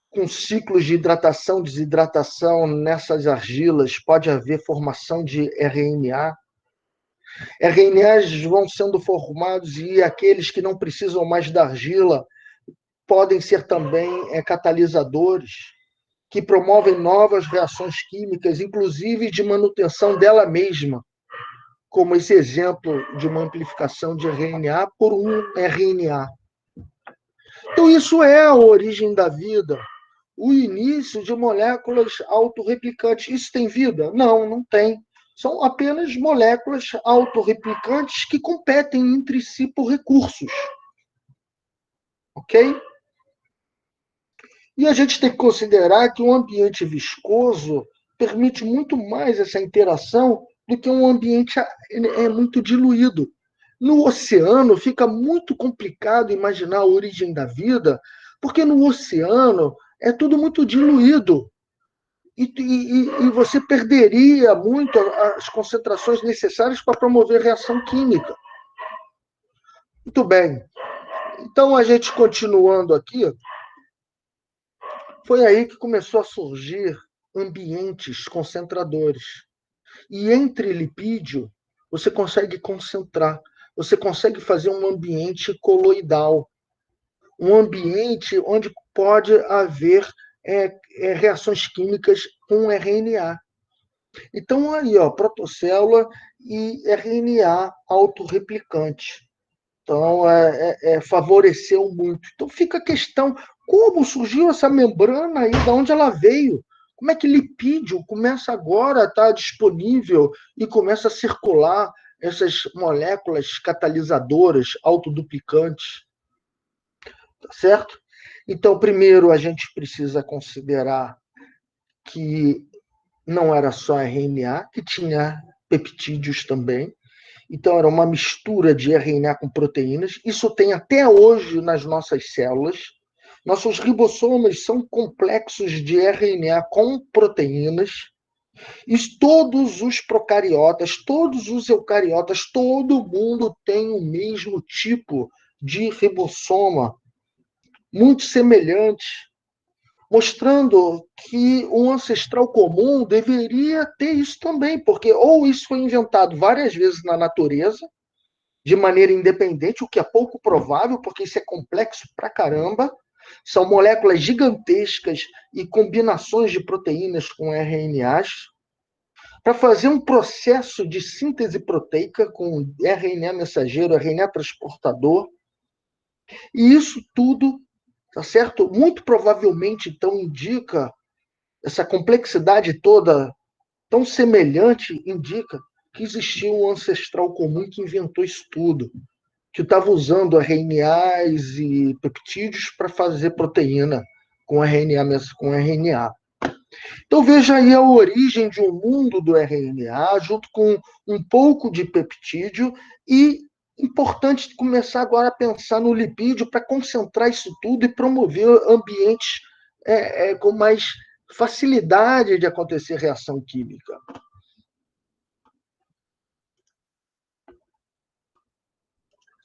com ciclos de hidratação, desidratação nessas argilas pode haver formação de RNA. RNAs vão sendo formados e aqueles que não precisam mais da argila podem ser também catalisadores, que promovem novas reações químicas, inclusive de manutenção dela mesma, como esse exemplo de uma amplificação de RNA por um RNA. Então, isso é a origem da vida, o início de moléculas autorreplicantes. Isso tem vida? Não, não tem. São apenas moléculas autorreplicantes que competem entre si por recursos. Ok? E a gente tem que considerar que um ambiente viscoso permite muito mais essa interação do que um ambiente muito diluído. No oceano, fica muito complicado imaginar a origem da vida, porque no oceano é tudo muito diluído. E você perderia muito as concentrações necessárias para promover reação química. Muito bem. Então, a gente continuando aqui, foi aí que começou a surgir ambientes concentradores. E entre lipídio, você consegue concentrar, você consegue fazer um ambiente coloidal, um ambiente onde pode haver reações químicas com RNA. Então, aí, ó, protocélula e RNA autorreplicante. Então, favoreceu muito. Então, fica a questão, como surgiu essa membrana aí, de onde ela veio? Como é que lipídio começa agora a estar disponível e começa a circular essas moléculas catalisadoras autoduplicantes? Tá certo? Então, primeiro, a gente precisa considerar que não era só RNA, que tinha peptídeos também. Então, era uma mistura de RNA com proteínas. Isso tem até hoje nas nossas células. Nossos ribossomas são complexos de RNA com proteínas. E todos os procariotas, todos os eucariotas, todo mundo tem o mesmo tipo de ribossoma, muito semelhante, mostrando que um ancestral comum deveria ter isso também, porque ou isso foi inventado várias vezes na natureza, de maneira independente, o que é pouco provável, porque isso é complexo pra caramba, são moléculas gigantescas e combinações de proteínas com RNAs, para fazer um processo de síntese proteica com RNA mensageiro, RNA transportador, e isso tudo, tá certo? Muito provavelmente, então, indica essa complexidade toda, tão semelhante, indica que existia um ancestral comum que inventou isso tudo, que estava usando RNAs e peptídeos para fazer proteína com RNA, com RNA. Então veja aí a origem de um mundo do RNA, junto com um pouco de peptídeo, e importante começar agora a pensar no lipídio para concentrar isso tudo e promover ambientes com mais facilidade de acontecer reação química.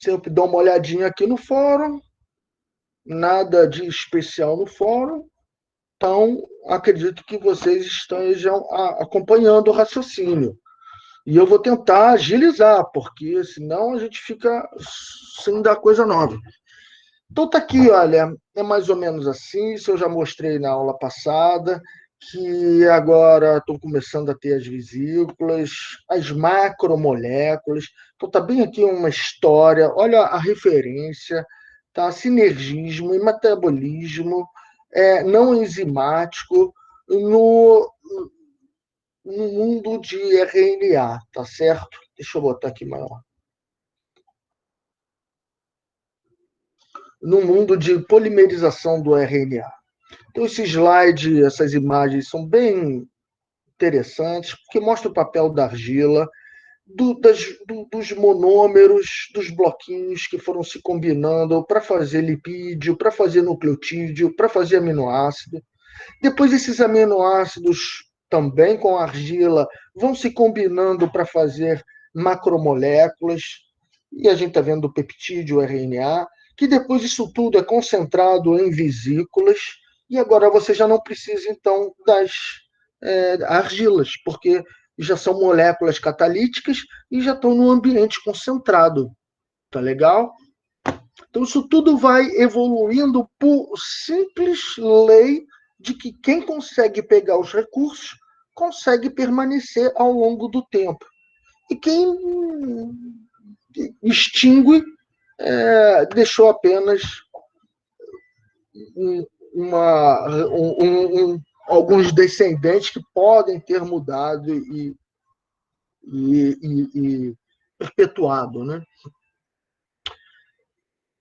Se eu dar uma olhadinha aqui no fórum, nada de especial no fórum, então acredito que vocês estejam acompanhando o raciocínio. E eu vou tentar agilizar, porque senão a gente fica sem dar coisa nova. Então tá aqui, olha, é mais ou menos assim, isso eu já mostrei na aula passada, que agora estou começando a ter as vesículas, as macromoléculas. Então tá bem aqui uma história, olha a referência, tá? Sinergismo e metabolismo não enzimático no mundo de RNA, tá certo? Deixa eu botar aqui maior. no mundo de polimerização do RNA. Então, esse slide, essas imagens são bem interessantes, porque mostra o papel da argila, dos monômeros, dos bloquinhos que foram se combinando para fazer lipídio, para fazer nucleotídeo, para fazer aminoácido. Depois, esses aminoácidos, também com a argila, vão se combinando para fazer macromoléculas, e a gente está vendo o peptídeo, o RNA, que depois isso tudo é concentrado em vesículas, e agora você já não precisa, então, das argilas, porque já são moléculas catalíticas e já estão no ambiente concentrado. Tá legal? Então, isso tudo vai evoluindo por simples lei de que quem consegue pegar os recursos consegue permanecer ao longo do tempo. E quem extingue deixou apenas alguns descendentes que podem ter mudado e perpetuado, né?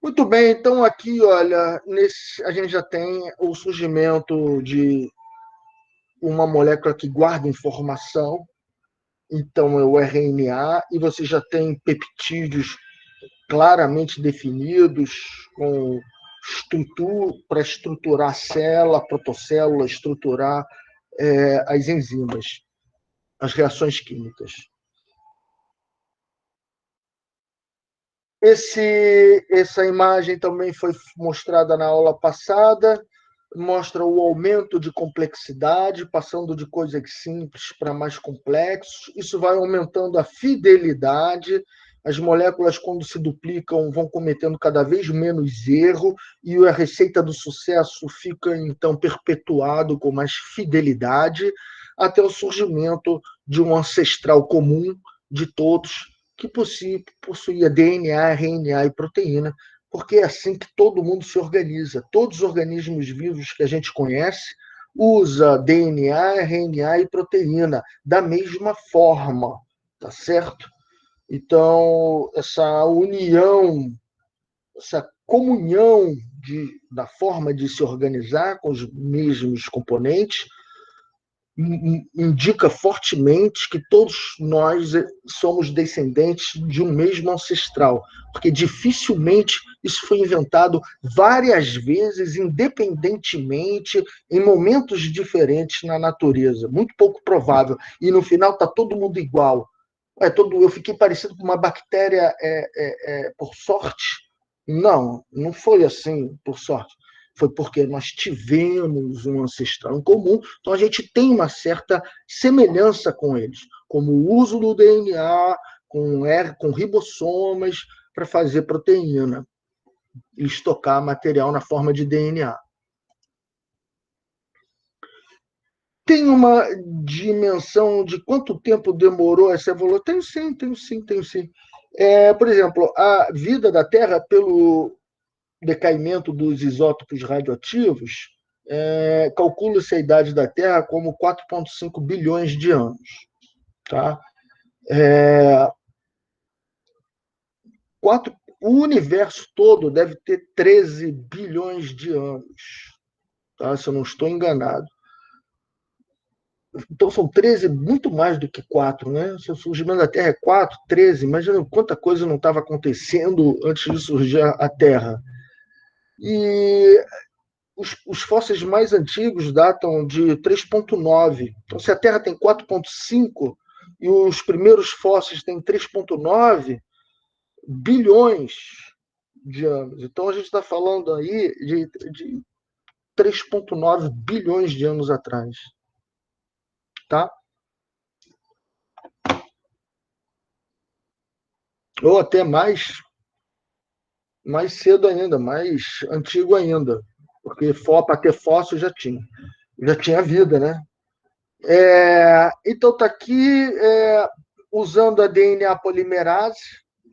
Muito bem, então aqui, olha, a gente já tem o surgimento de uma molécula que guarda informação, então é o RNA, e você já tem peptídeos claramente definidos, com para estruturar a célula, a protocélula, estruturar as enzimas, as reações químicas. Essa imagem também foi mostrada na aula passada, mostra o aumento de complexidade, passando de coisas simples para mais complexos. Isso vai aumentando a fidelidade. As moléculas, quando se duplicam, vão cometendo cada vez menos erro, e a receita do sucesso fica, então, perpetuado com mais fidelidade, até o surgimento de um ancestral comum de todos, que possuía DNA, RNA e proteína, porque é assim que todo mundo se organiza. Todos os organismos vivos que a gente conhece usam DNA, RNA e proteína da mesma forma, tá certo? Então, essa união, essa comunhão da forma de se organizar com os mesmos componentes indica fortemente que todos nós somos descendentes de um mesmo ancestral, porque dificilmente isso foi inventado várias vezes, independentemente, em momentos diferentes na natureza. Muito pouco provável. E no final está todo mundo igual. Eu fiquei parecido com uma bactéria por sorte? Não, não foi assim por sorte. Foi porque nós tivemos um ancestral em comum, então a gente tem uma certa semelhança com eles, como o uso do DNA, com ribossomas para fazer proteína e estocar material na forma de DNA. Tem uma dimensão de quanto tempo demorou essa evolução? Tenho sim. Por exemplo, a vida da Terra, pelo decaimento dos isótopos radioativos, calcula-se a idade da Terra como 4,5 bilhões de anos. Tá? O universo todo deve ter 13 bilhões de anos, tá? Se eu não estou enganado. Então, são 13, muito mais do que 4, né? Se o surgimento da Terra é 4, 13, imagina quanta coisa não estava acontecendo antes de surgir a Terra. E os fósseis mais antigos datam de 3,9. Então, se a Terra tem 4,5 e os primeiros fósseis têm 3,9 bilhões de anos. Então, a gente está falando aí de 3,9 bilhões de anos atrás. Tá? Ou até mais cedo ainda, mais antigo ainda, porque para ter fóssil já tinha vida, né? Então está aqui usando a DNA polimerase,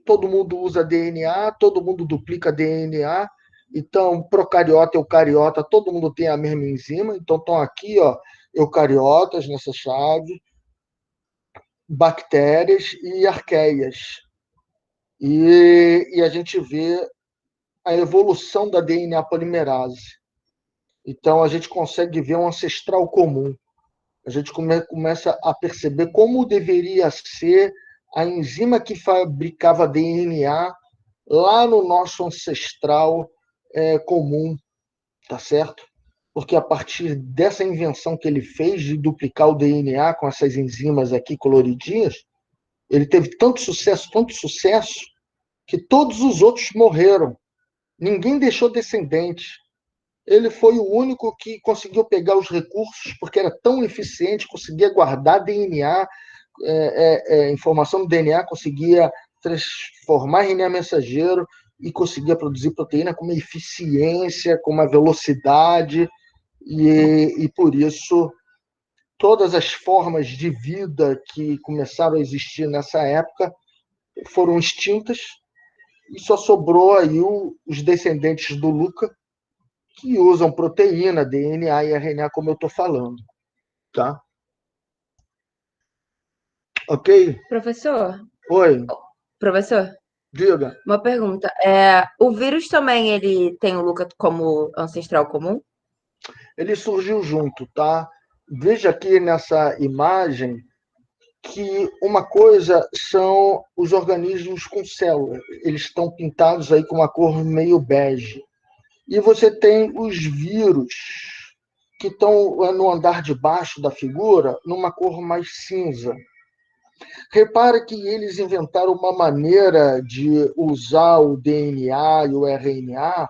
todo mundo usa DNA, todo mundo duplica DNA, então procariota, eucariota, todo mundo tem a mesma enzima, então estão aqui, ó, eucariotas nessa chave, bactérias e arqueias. E a gente vê a evolução da DNA polimerase. Então, a gente consegue ver um ancestral comum. A gente começa a perceber como deveria ser a enzima que fabricava DNA lá no nosso ancestral comum, tá certo? Porque a partir dessa invenção que ele fez de duplicar o DNA com essas enzimas aqui coloridinhas, ele teve tanto sucesso, que todos os outros morreram. Ninguém deixou descendente. Ele foi o único que conseguiu pegar os recursos, porque era tão eficiente, conseguia guardar DNA, informação do DNA, conseguia transformar RNA mensageiro e conseguia produzir proteína com uma eficiência, com uma velocidade, e por isso todas as formas de vida que começaram a existir nessa época foram extintas, e só sobrou aí os descendentes do Luca, que usam proteína, DNA e RNA, como eu estou falando. Tá? Ok? Professor, Oi, professor, diga. uma pergunta. O vírus também ele tem o Luca como ancestral comum? Ele surgiu junto, tá? Veja aqui nessa imagem que uma coisa são os organismos com célula. Eles estão pintados aí com uma cor meio bege. E você tem os vírus, que estão no andar de baixo da figura, numa cor mais cinza. Repara que eles inventaram uma maneira de usar o DNA e o RNA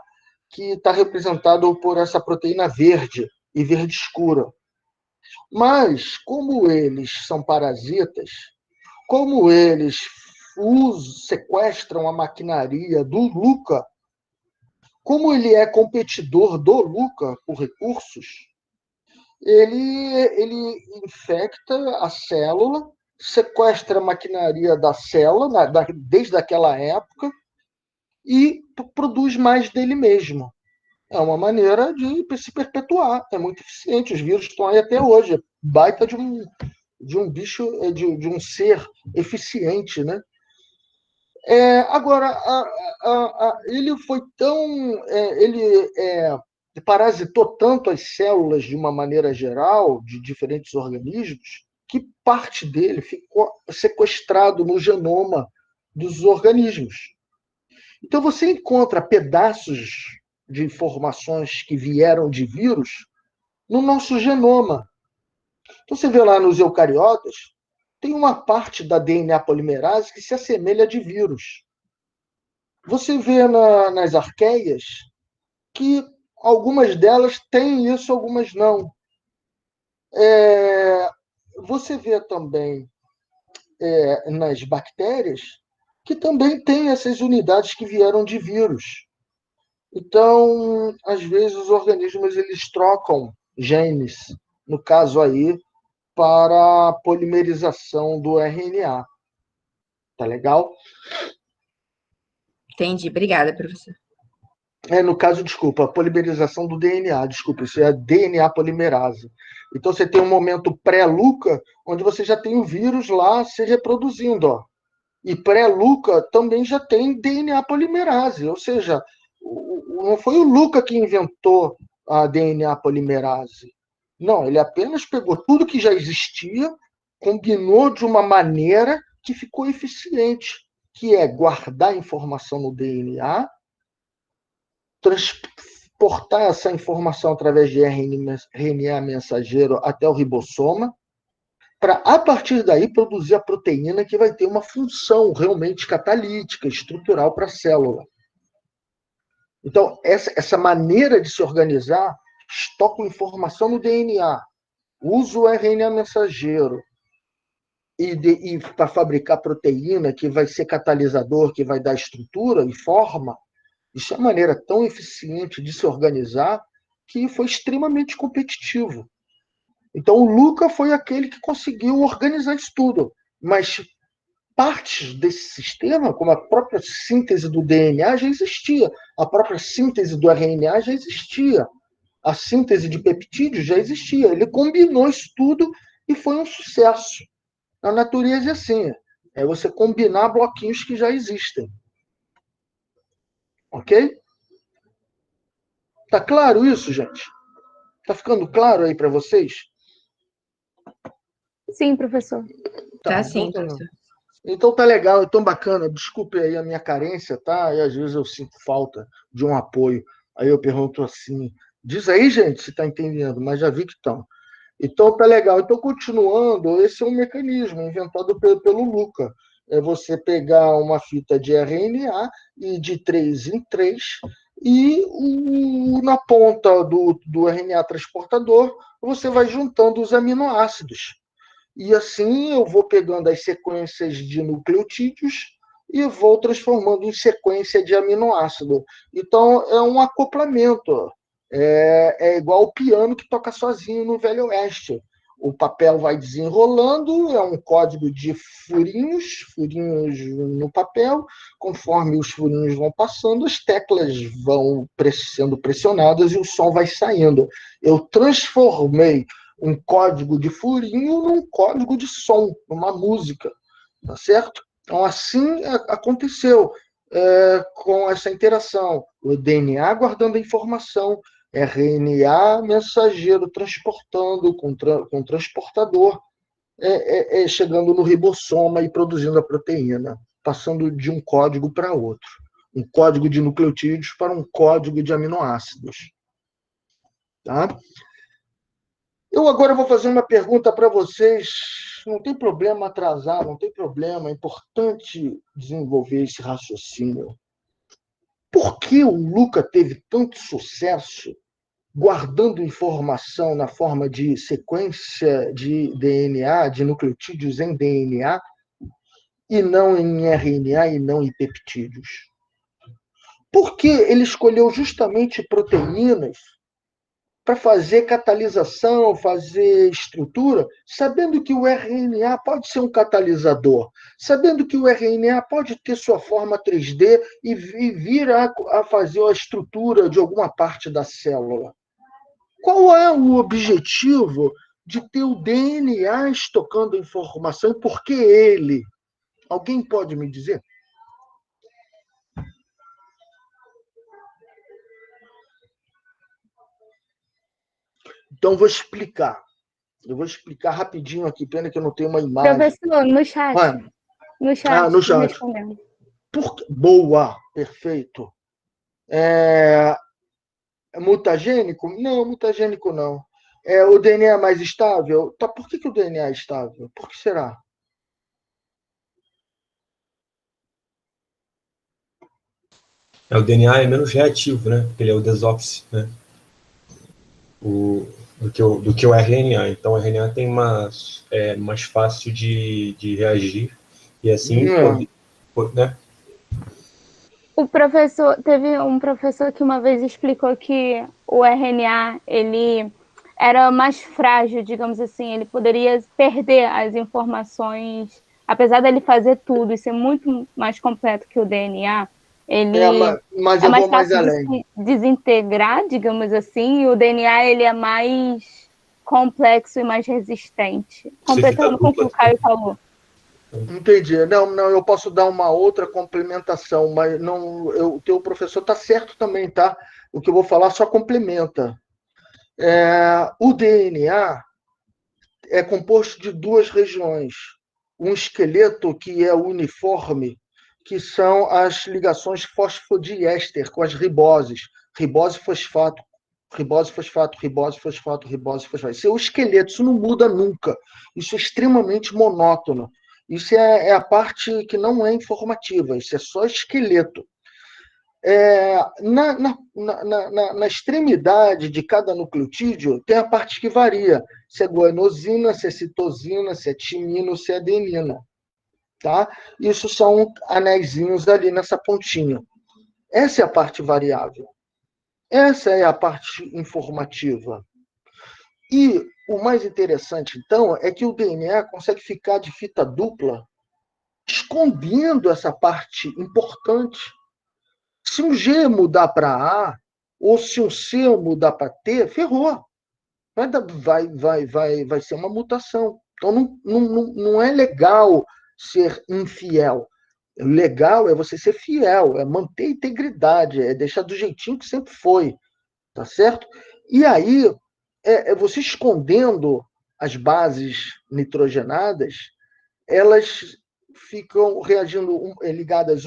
que está representado por essa proteína verde e verde escura. Mas, como eles são parasitas, como eles sequestram a maquinaria do Luca, como ele é competidor do Luca por recursos, ele infecta a célula, sequestra a maquinaria da célula, desde aquela época, e produz mais dele mesmo. É uma maneira de se perpetuar. É muito eficiente. Os vírus estão aí até hoje. Baita de um bicho, de um ser eficiente, né? Agora, ele foi tão... ele parasitou tanto as células de uma maneira geral, de diferentes organismos, que parte dele ficou sequestrado no genoma dos organismos. Então, você encontra pedaços de informações que vieram de vírus no nosso genoma. Então, você vê lá nos eucariotas, tem uma parte da DNA polimerase que se assemelha a de vírus. Você vê nas arqueias que algumas delas têm isso, algumas não. Você vê também nas bactérias que também tem essas unidades que vieram de vírus. Então, às vezes, os organismos eles trocam genes, no caso aí, para a polimerização do RNA. Tá legal? Entendi. Obrigada, professor. No caso, desculpa, a polimerização do DNA, desculpa, isso é a DNA polimerase. Então, você tem um momento pré-Luca, onde você já tem o vírus lá se reproduzindo, ó. E pré-Luca também já tem DNA polimerase, ou seja, não foi o Luca que inventou a DNA polimerase. Não, ele apenas pegou tudo que já existia, combinou de uma maneira que ficou eficiente, que é guardar a informação no DNA, transportar essa informação através de RNA mensageiro até o ribossoma, para, a partir daí, produzir a proteína que vai ter uma função realmente catalítica, estrutural para a célula. Então, essa maneira de se organizar, estoca informação no DNA, usa o RNA mensageiro, e para fabricar proteína, que vai ser catalisador, que vai dar estrutura e forma, isso é uma maneira tão eficiente de se organizar que foi extremamente competitivo. Então, o Luca foi aquele que conseguiu organizar isso tudo. Mas partes desse sistema, como a própria síntese do DNA, já existia. A própria síntese do RNA já existia. A síntese de peptídeos já existia. Ele combinou isso tudo e foi um sucesso. A natureza é assim. É você combinar bloquinhos que já existem. Ok? Tá claro isso, gente? Tá ficando claro aí para vocês? Sim, professor. Tá Então sim, tá. professor. Então tá legal, então bacana. Desculpe aí a minha carência, tá? E às vezes eu sinto falta de um apoio. Aí eu pergunto assim, diz aí, gente, se tá entendendo, mas já vi que estão. Então tá legal. Então, continuando, esse é um mecanismo inventado pelo Luca. É você pegar uma fita de RNA e de 3 em 3 e na ponta do RNA transportador você vai juntando os aminoácidos. E assim eu vou pegando as sequências de nucleotídeos e vou transformando em sequência de aminoácido. Então, é um acoplamento. É igual o piano que toca sozinho no Velho Oeste. O papel vai desenrolando, é um código de furinhos no papel. Conforme os furinhos vão passando, as teclas vão sendo pressionadas e o som vai saindo. Eu transformei um código de furinho num código de som, numa música, tá certo? Então, assim aconteceu com essa interação. O DNA guardando a informação, RNA mensageiro transportando com transportador, chegando no ribossoma e produzindo a proteína, passando de um código para outro. Um código de nucleotídeos para um código de aminoácidos. Tá? Eu agora vou fazer uma pergunta para vocês. Não tem problema atrasar, não tem problema. É importante desenvolver esse raciocínio. Por que o Luca teve tanto sucesso guardando informação na forma de sequência de DNA, de nucleotídeos em DNA, e não em RNA e não em peptídeos? Por que ele escolheu justamente proteínas para fazer catalisação, fazer estrutura, sabendo que o RNA pode ser um catalisador, sabendo que o RNA pode ter sua forma 3D e vir a fazer a estrutura de alguma parte da célula? Qual é o objetivo de ter o DNA estocando informação e por que ele? Alguém pode me dizer? Então, eu vou explicar. Eu vou explicar rapidinho aqui, pena que eu não tenho uma imagem. Professor, no chat. Ué? No chat, No chat. respondendo. Boa, perfeito. É mutagênico? Não, mutagênico não. O DNA é mais estável? Tá, por que o DNA é estável? Por que será? O DNA é menos reativo, né? Porque ele é o desóxido, né? Do que o RNA. Então, o RNA tem mais fácil de reagir e assim né? O professor, teve um professor que uma vez explicou que o RNA, ele era mais frágil, digamos assim, ele poderia perder as informações, apesar dele fazer tudo e ser muito mais completo que o DNA, ele mas eu mais vou mais fácil de além. se desintegrar, digamos assim, e o DNA ele é mais complexo e mais resistente. Completando com o que o Caio falou. Entendi. Não, eu posso dar uma outra complementação, mas não, o teu professor está certo também, tá? O que eu vou falar só complementa. O DNA é composto de duas regiões. Um esqueleto que é uniforme, que são as ligações fosfodiéster com as riboses. Ribose, fosfato, ribose, fosfato, ribose, fosfato, ribose, fosfato. Isso é o esqueleto, isso não muda nunca. Isso é extremamente monótono. Isso é a parte que não é informativa, isso é só esqueleto. Na extremidade de cada nucleotídeo, tem a parte que varia. Se é guanosina, se é citosina, se é timina, se é adenina. Tá? Isso são anéisinhos ali nessa pontinha. Essa é a parte variável. Essa é a parte informativa. E o mais interessante, então, é que o DNA consegue ficar de fita dupla, escondendo essa parte importante. Se um G mudar para A, ou se um C mudar para T, ferrou. Vai ser uma mutação. Então, não é legal ser infiel. O legal é você ser fiel, é manter a integridade, é deixar do jeitinho que sempre foi. tá certo? E aí, você escondendo as bases nitrogenadas, elas ficam reagindo, ligadas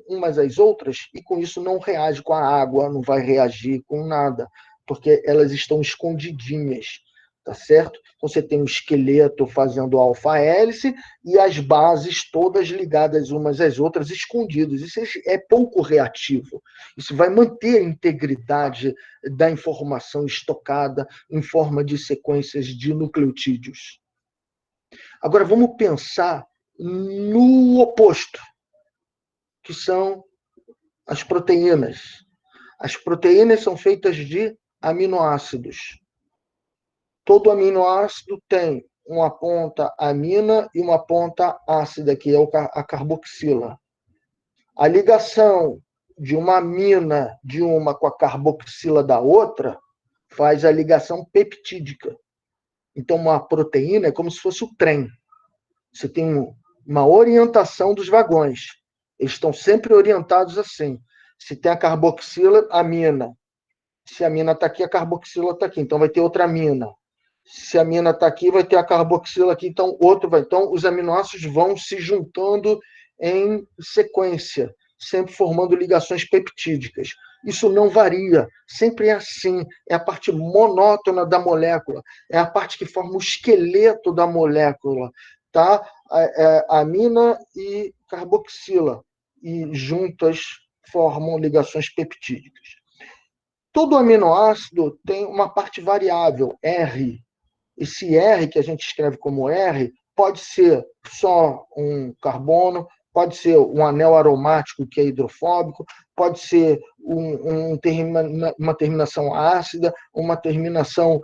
umas às outras, e com isso não reage com a água, não vai reagir com nada, porque elas estão escondidinhas, tá certo? Então você tem um esqueleto fazendo alfa-hélice e as bases todas ligadas umas às outras, escondidas. Isso é pouco reativo. Isso vai manter a integridade da informação estocada em forma de sequências de nucleotídeos. Agora vamos pensar no oposto, que são as proteínas. As proteínas são feitas de aminoácidos. Todo aminoácido tem uma ponta amina e uma ponta ácida, que é a carboxila. A ligação de uma amina de uma com a carboxila da outra faz a ligação peptídica. Então, uma proteína é como se fosse o trem. Você tem uma orientação dos vagões. Eles estão sempre orientados assim. Se tem a carboxila, amina. Se a amina está aqui, a carboxila está aqui. Então, vai ter outra amina. Se a amina está aqui, vai ter a carboxila aqui. Então, outro vai. Então, os aminoácidos vão se juntando em sequência, sempre formando ligações peptídicas. Isso não varia, sempre é assim. É a parte monótona da molécula, é a parte que forma o esqueleto da molécula, tá? Amina e carboxila, e juntas formam ligações peptídicas. Todo aminoácido tem uma parte variável, R. Esse R, que a gente escreve como R, pode ser só um carbono, pode ser um anel aromático que é hidrofóbico, pode ser uma terminação ácida, uma terminação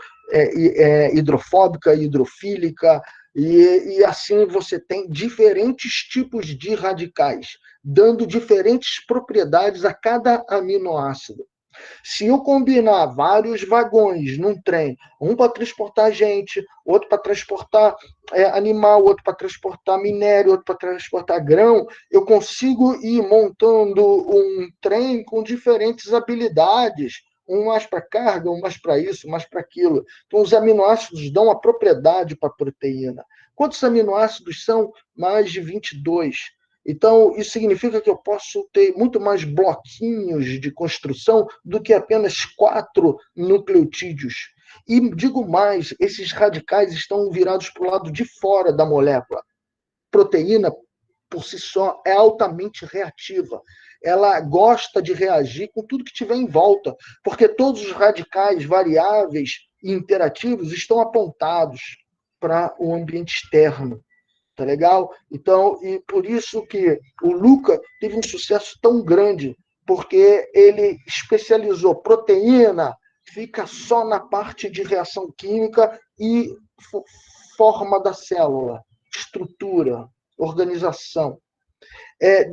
hidrofóbica, hidrofílica, e assim você tem diferentes tipos de radicais, dando diferentes propriedades a cada aminoácido. Se eu combinar vários vagões num trem, um para transportar gente, outro para transportar animal, outro para transportar minério, outro para transportar grão, eu consigo ir montando um trem com diferentes habilidades, um mais para carga, um mais para isso, um mais para aquilo. Então, os aminoácidos dão a propriedade para a proteína. Quantos aminoácidos são? Mais de 22. Então, isso significa que eu posso ter muito mais bloquinhos de construção do que apenas 4 nucleotídeos. E digo mais, esses radicais estão virados para o lado de fora da molécula. Proteína, por si só, é altamente reativa. Ela gosta de reagir com tudo que tiver em volta, porque todos os radicais variáveis e interativos estão apontados para o ambiente externo. Tá legal? Então, e por isso que o Luca teve um sucesso tão grande, porque ele especializou proteína, fica só na parte de reação química e forma da célula, estrutura, organização.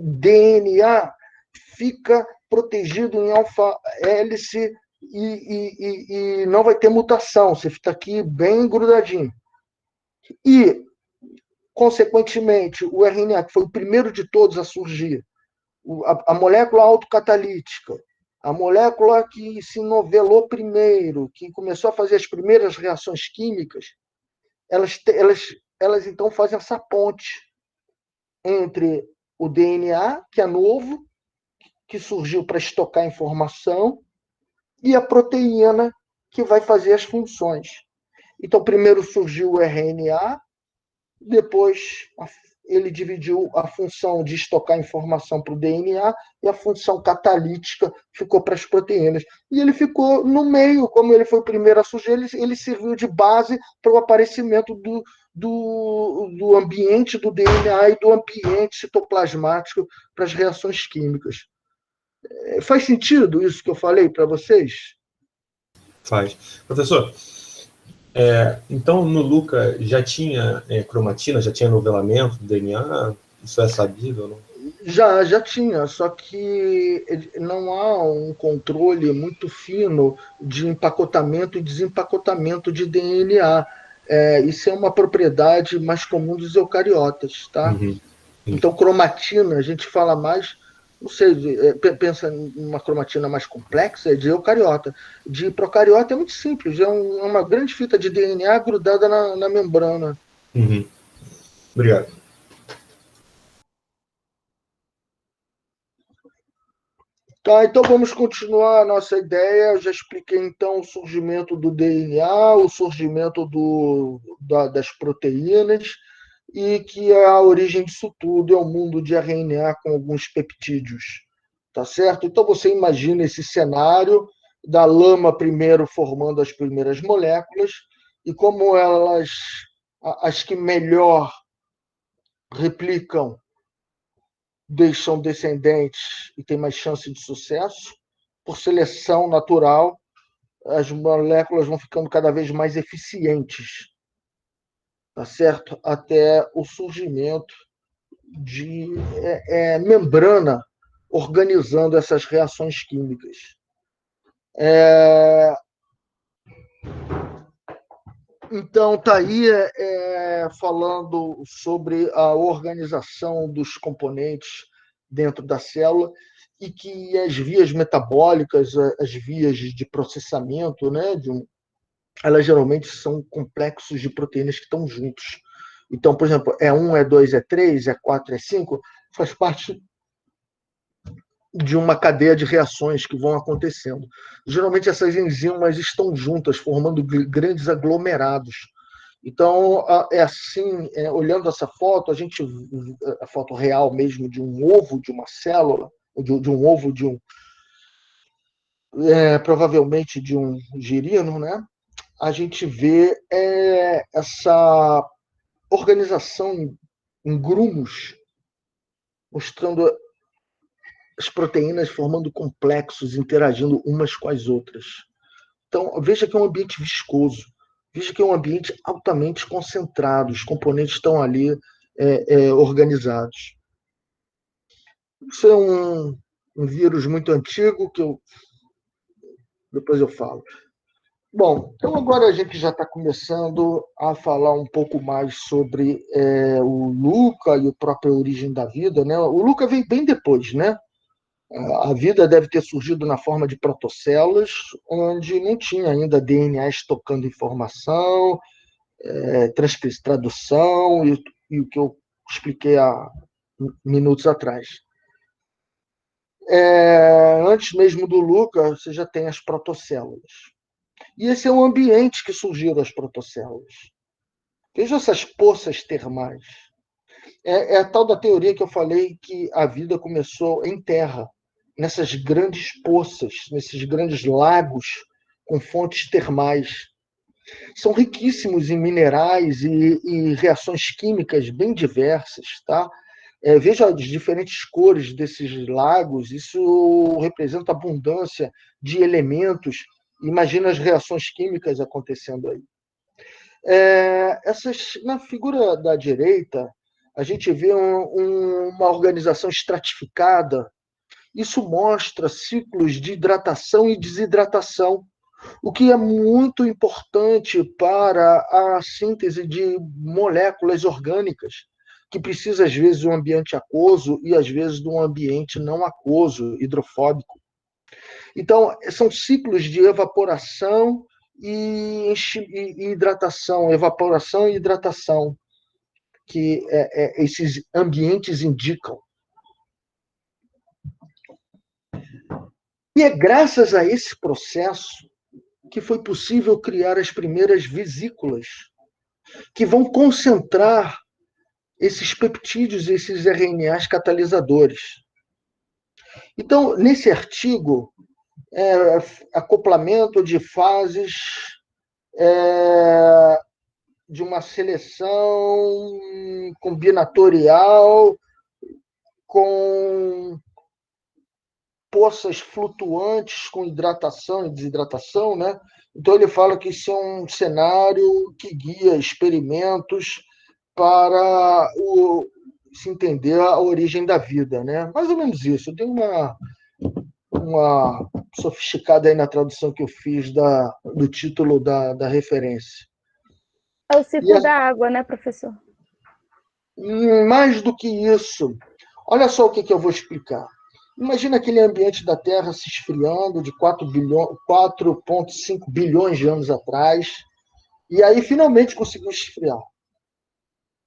DNA fica protegido em alfa-hélice e não vai ter mutação, você fica aqui bem grudadinho. E consequentemente, o RNA, que foi o primeiro de todos a surgir, a molécula autocatalítica, a molécula que se novelou primeiro, que começou a fazer as primeiras reações químicas, elas então fazem essa ponte entre o DNA, que é novo, que surgiu para estocar informação, e a proteína, que vai fazer as funções. Então, primeiro surgiu o RNA, depois ele dividiu a função de estocar informação para o DNA e a função catalítica ficou para as proteínas. E ele ficou no meio, como ele foi o primeiro a surgir, ele serviu de base para o aparecimento do ambiente do DNA e do ambiente citoplasmático para as reações químicas. Faz sentido isso que eu falei para vocês? Faz. Professor, então, no Luca já tinha cromatina, já tinha novelamento do DNA? Isso é sabido ou não? Já tinha, só que não há um controle muito fino de empacotamento e desempacotamento de DNA. Isso é uma propriedade mais comum dos eucariotas, tá? Uhum. Então, cromatina, a gente fala mais não sei, pensa numa cromatina mais complexa, é de eucariota. De procariota é muito simples, é uma grande fita de DNA grudada na membrana. Uhum. Obrigado. Tá, então vamos continuar a nossa ideia. Eu já expliquei então o surgimento do DNA, o surgimento das proteínas, e que a origem disso tudo é o mundo de RNA com alguns peptídeos. Tá certo? Então você imagina esse cenário da lama primeiro formando as primeiras moléculas, e como elas, as que melhor replicam, deixam descendentes e têm mais chance de sucesso, por seleção natural, as moléculas vão ficando cada vez mais eficientes, tá certo? Até o surgimento de membrana organizando essas reações químicas. Então, está aí falando sobre a organização dos componentes dentro da célula, e que as vias metabólicas, as vias de processamento, né, elas geralmente são complexos de proteínas que estão juntos. Então, por exemplo, E1, E2, E3, E4, E5, faz parte de uma cadeia de reações que vão acontecendo. Geralmente essas enzimas estão juntas, formando grandes aglomerados. Então, é assim, olhando essa foto, a foto real mesmo de um ovo de uma célula, de um ovo provavelmente de um girino, né? A gente vê essa organização em grumos, mostrando as proteínas formando complexos, interagindo umas com as outras. Então, veja que é um ambiente viscoso, veja que é um ambiente altamente concentrado, os componentes estão ali organizados. Isso é um vírus muito antigo, que depois eu falo. Bom, então agora a gente já está começando a falar um pouco mais sobre o Luca e a própria origem da vida, né? O Luca vem bem depois, né? A vida deve ter surgido na forma de protocélulas, onde não tinha ainda DNA estocando informação, tradução e o que eu expliquei há minutos atrás. Antes mesmo do Luca, você já tem as protocélulas. E esse é o ambiente que surgiram as protocélulas. Veja essas poças termais. É a tal da teoria que eu falei, que a vida começou em terra, nessas grandes poças, nesses grandes lagos com fontes termais. São riquíssimos em minerais e reações químicas bem diversas, tá? Veja as diferentes cores desses lagos, isso representa abundância de elementos. Imagina as reações químicas acontecendo aí. Na figura da direita, a gente vê uma organização estratificada. Isso mostra ciclos de hidratação e desidratação, o que é muito importante para a síntese de moléculas orgânicas, que precisa, às vezes, de um ambiente aquoso e, às vezes, de um ambiente não aquoso, hidrofóbico. Então, são ciclos de evaporação e hidratação, evaporação e hidratação, que esses ambientes indicam. E é graças a esse processo que foi possível criar as primeiras vesículas, que vão concentrar esses peptídeos, esses RNAs catalisadores. Então, nesse artigo, acoplamento de fases de uma seleção combinatorial com poças flutuantes com hidratação e desidratação, né? Então ele fala que isso é um cenário que guia experimentos para se entender a origem da vida, né? Mais ou menos isso. Eu tenho uma sofisticada aí na tradução que eu fiz do título da referência. É o ciclo da água, né, professor? Mais do que isso, olha só o que eu vou explicar. Imagina aquele ambiente da Terra se esfriando de 4,5 bilhões de anos atrás, e aí finalmente conseguiu esfriar.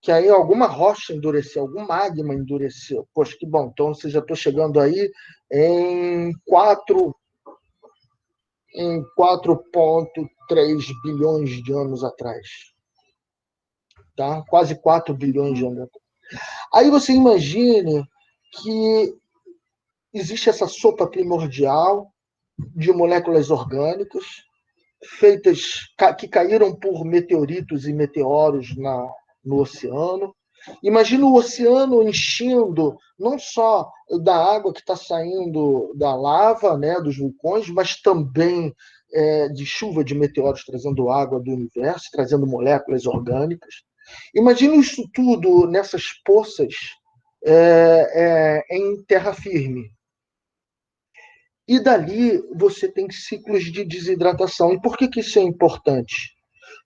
Que aí alguma rocha endureceu, algum magma endureceu. Poxa, que bom, então você já estou chegando aí em 4,3 bilhões de anos atrás. Tá? Quase 4 bilhões de anos atrás. Aí você imagine que existe essa sopa primordial de moléculas orgânicas feitas que caíram por meteoritos e meteoros no oceano. Imagina o oceano enchendo não só da água que está saindo da lava, né, dos vulcões, mas também de chuva de meteoros trazendo água do universo, trazendo moléculas orgânicas. Imagina isso tudo nessas poças em terra firme. E dali você tem ciclos de desidratação. E por que isso é importante?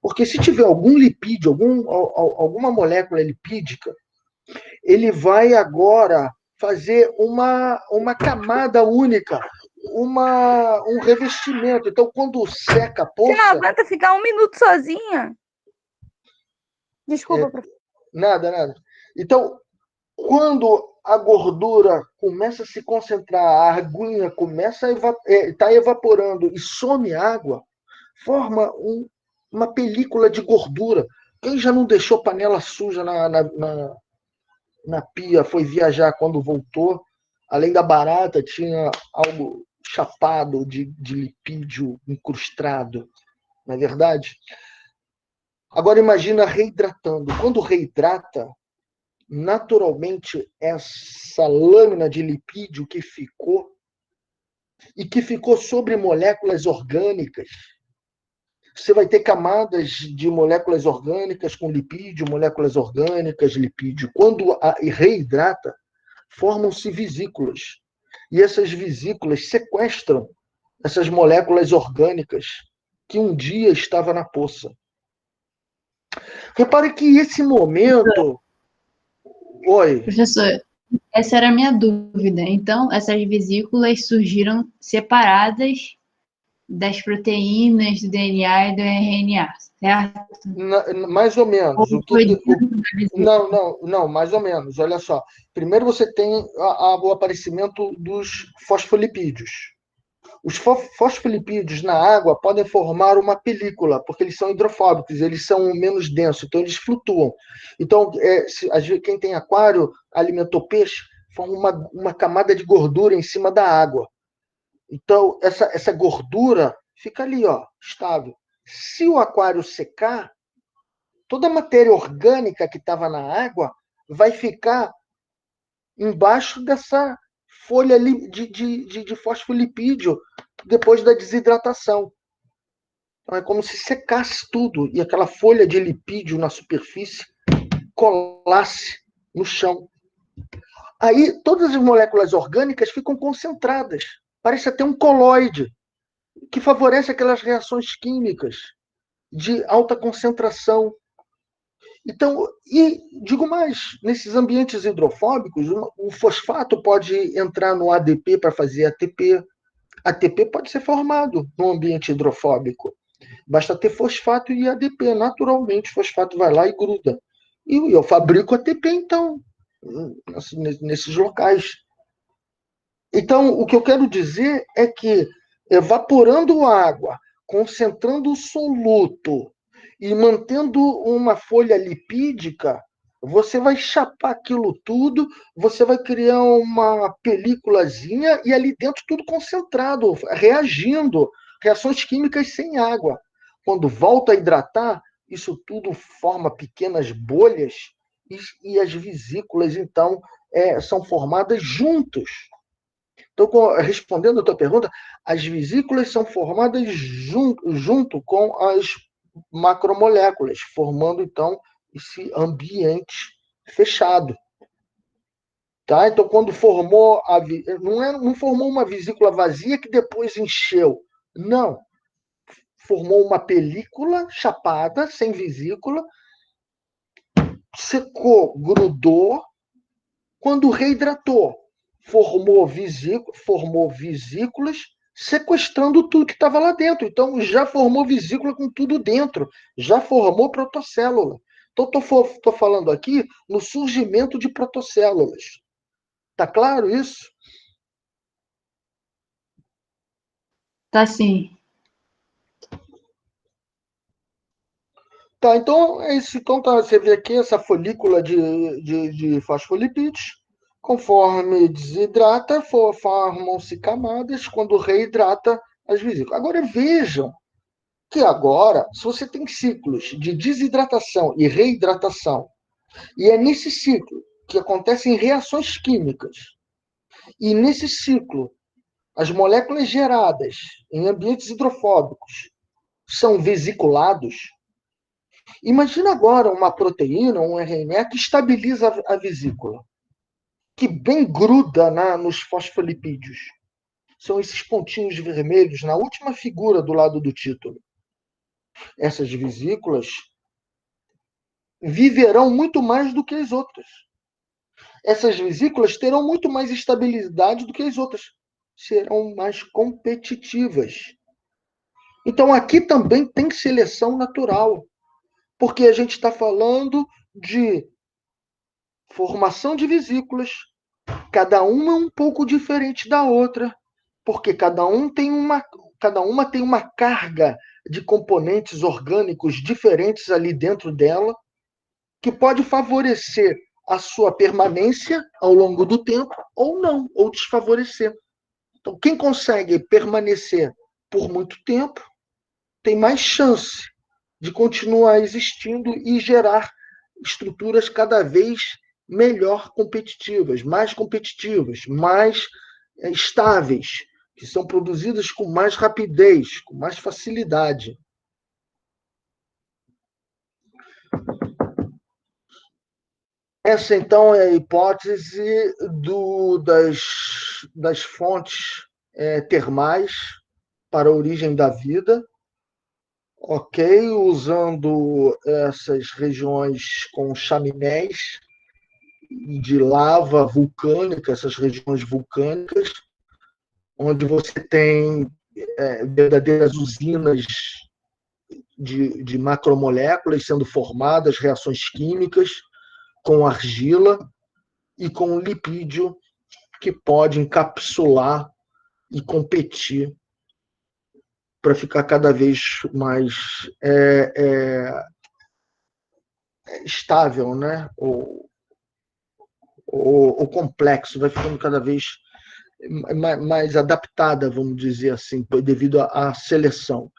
Porque se tiver algum lipídio, alguma molécula lipídica, ele vai agora fazer uma camada única, um revestimento. Então, quando seca a poça... Você não aguenta ficar 1 minuto sozinha? Desculpa, professor. Nada. Então, quando a gordura começa a se concentrar, a aguinha começa a tá evaporando e some água, forma uma película de gordura. Quem já não deixou panela suja na pia, foi viajar quando voltou, além da barata, tinha algo chapado de lipídio incrustado, não é verdade? Agora imagina reidratando. Quando reidrata, naturalmente, essa lâmina de lipídio que ficou sobre moléculas orgânicas, você vai ter camadas de moléculas orgânicas com lipídio, moléculas orgânicas, lipídio. Quando reidrata, formam-se vesículas. E essas vesículas sequestram essas moléculas orgânicas que um dia estavam na poça. Repare que esse momento... Oi. Professor, essa era a minha dúvida. Então, essas vesículas surgiram separadas das proteínas do DNA e do RNA, certo? Mais ou menos. Não, mais ou menos. Olha só. Primeiro você tem o aparecimento dos fosfolipídios. Os fosfolipídios na água podem formar uma película, porque eles são hidrofóbicos, eles são menos densos, então eles flutuam. Então, quem tem aquário, alimentou peixe, forma uma camada de gordura em cima da água. Então, essa gordura fica ali, ó, estável. Se o aquário secar, toda a matéria orgânica que estava na água vai ficar embaixo dessa folha de fosfolipídio depois da desidratação. Então, é como se secasse tudo e aquela folha de lipídio na superfície colasse no chão. Aí, todas as moléculas orgânicas ficam concentradas. Parece até um coloide, que favorece aquelas reações químicas de alta concentração. Então, e digo mais, nesses ambientes hidrofóbicos, o fosfato pode entrar no ADP para fazer ATP. ATP pode ser formado no ambiente hidrofóbico. Basta ter fosfato e ADP. Naturalmente, o fosfato vai lá e gruda. E eu fabrico ATP, então, nesses locais. Então, o que eu quero dizer é que, evaporando água, concentrando o soluto e mantendo uma folha lipídica, você vai chapar aquilo tudo, você vai criar uma películazinha e ali dentro tudo concentrado, reagindo, reações químicas sem água. Quando volta a hidratar, isso tudo forma pequenas bolhas e as vesículas, então, são formadas juntos. Então, respondendo a tua pergunta, as vesículas são formadas junto com as macromoléculas, formando, então, esse ambiente fechado. Tá? Então, quando formou não formou uma vesícula vazia que depois encheu. Não. Formou uma película chapada, sem vesícula, secou, grudou. Quando reidratou, formou vesículas, sequestrando tudo que estava lá dentro. Então, já formou vesícula com tudo dentro, já formou protocélula. Então, estou falando aqui no surgimento de protocélulas. Tá claro isso? Tá sim. Tá, então é isso. Então, tá, você vê aqui essa folícula de fosfolipídios. Conforme desidrata, formam-se camadas, quando reidrata as vesículas. Agora vejam que agora, se você tem ciclos de desidratação e reidratação, e é nesse ciclo que acontecem reações químicas, e nesse ciclo as moléculas geradas em ambientes hidrofóbicos são vesiculados, imagina agora uma proteína, um RNA que estabiliza a vesícula, que bem gruda nos fosfolipídios. São esses pontinhos vermelhos na última figura do lado do título. Essas vesículas viverão muito mais do que as outras. Essas vesículas terão muito mais estabilidade do que as outras. Serão mais competitivas. Então, aqui também tem seleção natural, porque a gente está falando de formação de vesículas, cada uma um pouco diferente da outra, porque cada uma tem uma carga de componentes orgânicos diferentes ali dentro dela, que pode favorecer a sua permanência ao longo do tempo, ou não, ou desfavorecer. Então, quem consegue permanecer por muito tempo tem mais chance de continuar existindo e gerar estruturas cada vez melhor competitivas, mais estáveis, que são produzidas com mais rapidez, com mais facilidade. Essa, então, é a hipótese das fontes termais para a origem da vida, ok? Usando essas regiões com chaminés de lava vulcânica, essas regiões vulcânicas, onde você tem verdadeiras usinas de macromoléculas sendo formadas, reações químicas, com argila e com lipídio que pode encapsular e competir para ficar cada vez mais estável, né? O complexo vai ficando cada vez mais adaptada, vamos dizer assim, devido à seleção.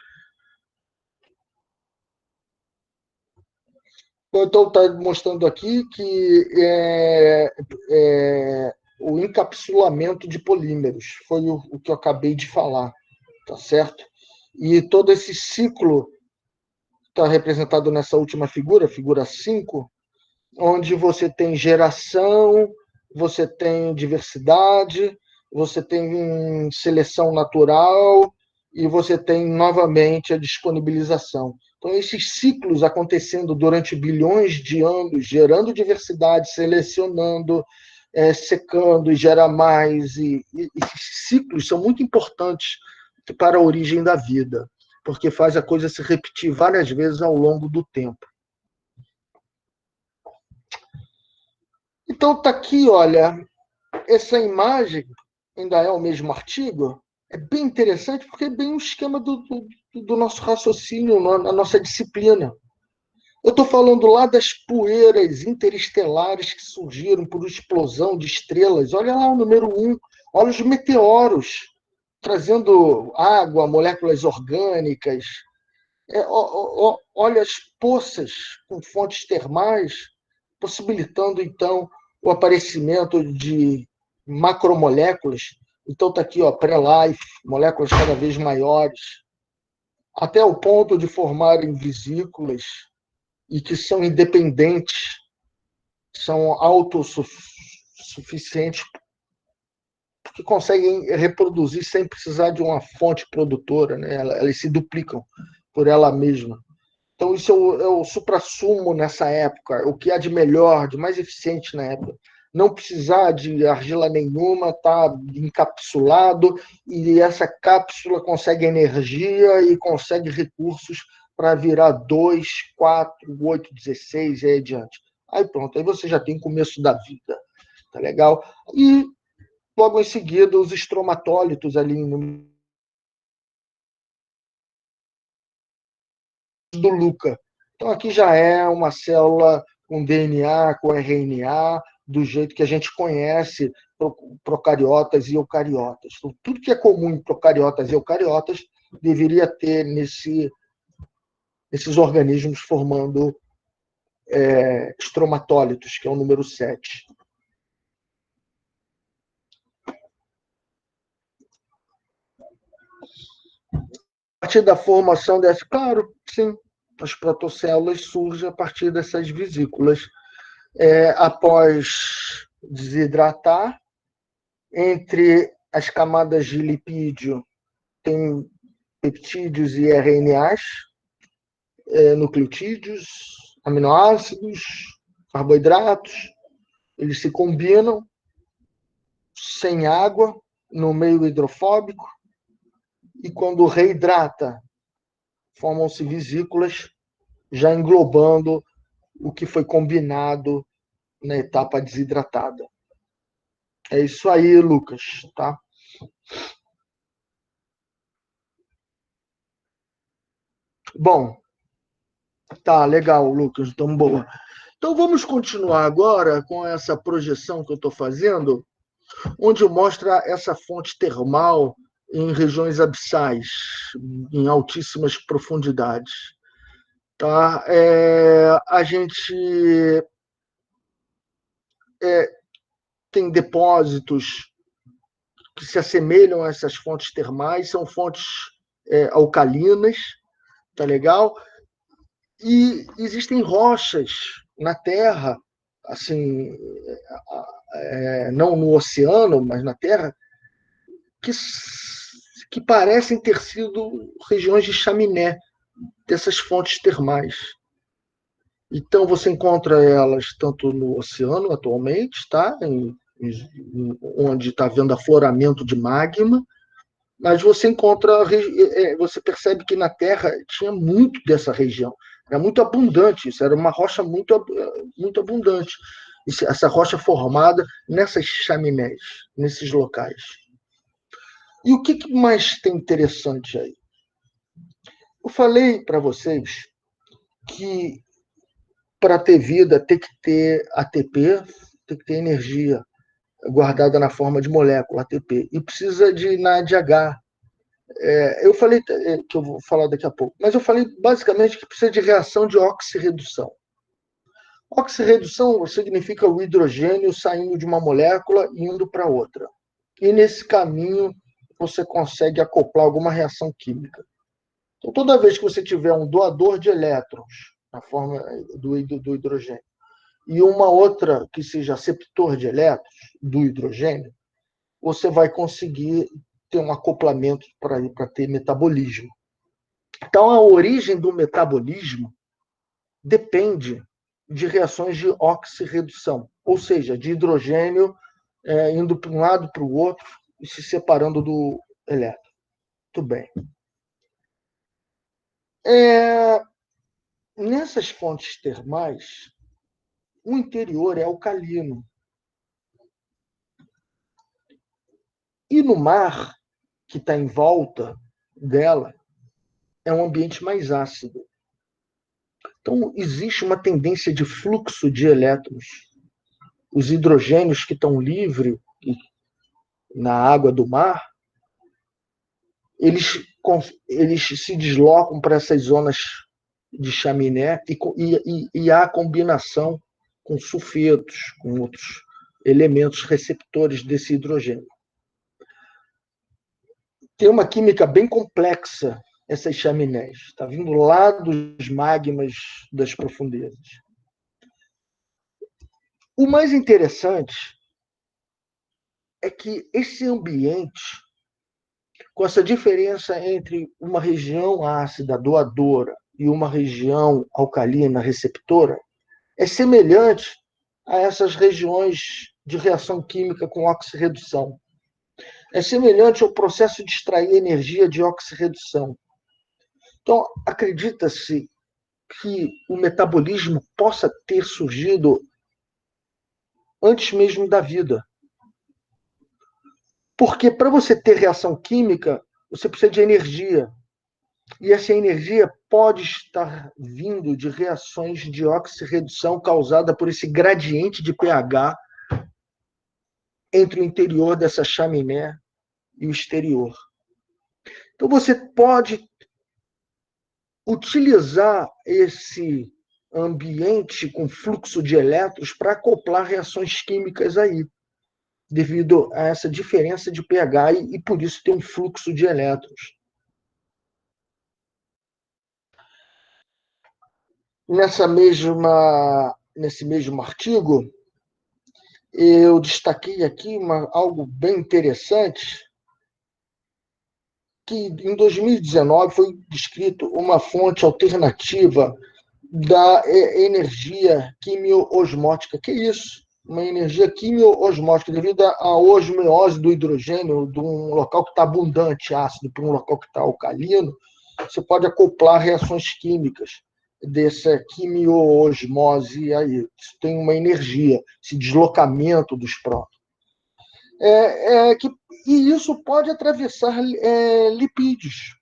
Então, está mostrando aqui que o encapsulamento de polímeros foi o que eu acabei de falar, tá certo? E todo esse ciclo está representado nessa última figura, figura 5, onde você tem geração, você tem diversidade, você tem seleção natural e você tem, novamente, a disponibilização. Então, esses ciclos acontecendo durante bilhões de anos, gerando diversidade, selecionando, secando e gera mais. E esses ciclos são muito importantes para a origem da vida, porque faz a coisa se repetir várias vezes ao longo do tempo. Então, está aqui, olha, essa imagem ainda é o mesmo artigo, é bem interessante porque é bem o esquema do nosso raciocínio, na nossa disciplina. Eu estou falando lá das poeiras interestelares que surgiram por explosão de estrelas. Olha lá o número 1, olha os meteoros, trazendo água, moléculas orgânicas. Olha as poças com fontes termais, possibilitando, então, o aparecimento de macromoléculas. Então, está aqui, pré-life, moléculas cada vez maiores, até o ponto de formarem vesículas e que são independentes, são autossuficientes, que conseguem reproduzir sem precisar de uma fonte produtora, né? Elas se duplicam por ela mesma. Então, isso é o suprassumo nessa época, o que há de melhor, de mais eficiente na época. não precisar de argila nenhuma, está encapsulado, e essa cápsula consegue energia e consegue recursos para virar 2, 4, 8, 16 e aí adiante. Aí pronto, aí você já tem o começo da vida. Tá legal? E logo em seguida, os estromatólitos ali do Luca. Então, aqui já é uma célula com DNA, com RNA, do jeito que a gente conhece procariotas e eucariotas. Então, tudo que é comum em procariotas e eucariotas deveria ter nesses organismos formando estromatólitos, que é o número 7. A partir da formação dessa, claro, sim, as protocélulas surgem a partir dessas vesículas. Após desidratar, entre as camadas de lipídio tem peptídeos e RNAs, nucleotídeos, aminoácidos, carboidratos, eles se combinam sem água, no meio hidrofóbico, e quando reidrata, formam-se vesículas, já englobando o que foi combinado na etapa desidratada. É isso aí, Lucas, tá? Bom, tá, legal, Lucas, então boa. Então vamos continuar agora com essa projeção que eu estou fazendo, onde mostra essa fonte termal em regiões abissais, em altíssimas profundidades. Tá? A gente tem depósitos que se assemelham a essas fontes termais, são fontes alcalinas, tá legal? E existem rochas na Terra, assim, não no oceano, mas na Terra, que parecem ter sido regiões de chaminé dessas fontes termais. Então, você encontra elas tanto no oceano atualmente, tá? Onde está havendo afloramento de magma, mas você percebe que na Terra tinha muito dessa região. Era muito abundante isso, era uma rocha muito, muito abundante. Essa rocha formada nessas chaminés, nesses locais. E o que mais tem interessante aí? Eu falei para vocês que para ter vida tem que ter ATP, tem que ter energia guardada na forma de molécula, ATP, e precisa de NADH. Eu falei que eu vou falar daqui a pouco, mas eu falei basicamente que precisa de reação de oxirredução. Oxirredução significa o hidrogênio saindo de uma molécula e indo para outra. E nesse caminho você consegue acoplar alguma reação química. Então, toda vez que você tiver um doador de elétrons na forma do hidrogênio e uma outra que seja aceptor de elétrons do hidrogênio, você vai conseguir ter um acoplamento para ter metabolismo. Então, a origem do metabolismo depende de reações de oxirredução, ou seja, de hidrogênio indo para um lado para o outro e se separando do elétron. Muito bem. Nessas fontes termais, o interior é alcalino. E no mar, que está em volta dela, é um ambiente mais ácido. Então, existe uma tendência de fluxo de elétrons. Os hidrogênios que estão livres na água do mar, eles se deslocam para essas zonas de chaminé e há combinação com sulfetos, com outros elementos receptores desse hidrogênio. Tem uma química bem complexa essas chaminés. Está vindo lá dos magmas das profundezas. O mais interessante é que esse ambiente, com essa diferença entre uma região ácida doadora e uma região alcalina receptora, é semelhante a essas regiões de reação química com oxirredução. É semelhante ao processo de extrair energia de oxirredução. Então, acredita-se que o metabolismo possa ter surgido antes mesmo da vida. Porque para você ter reação química, você precisa de energia. E essa energia pode estar vindo de reações de oxirredução causada por esse gradiente de pH entre o interior dessa chaminé e o exterior. Então, você pode utilizar esse ambiente com fluxo de elétrons para acoplar reações químicas aí, devido a essa diferença de pH e por isso tem um fluxo de elétrons. Nesse mesmo artigo, eu destaquei aqui algo bem interessante, que em 2019 foi descrito uma fonte alternativa da energia quimio-osmótica. Que é isso? Uma energia quimio-osmótica, devido à osmose do hidrogênio de um local que está abundante ácido para um local que está alcalino, você pode acoplar reações químicas dessa quimio-osmose aí. Isso tem uma energia, esse deslocamento dos prótons. E isso pode atravessar lipídios.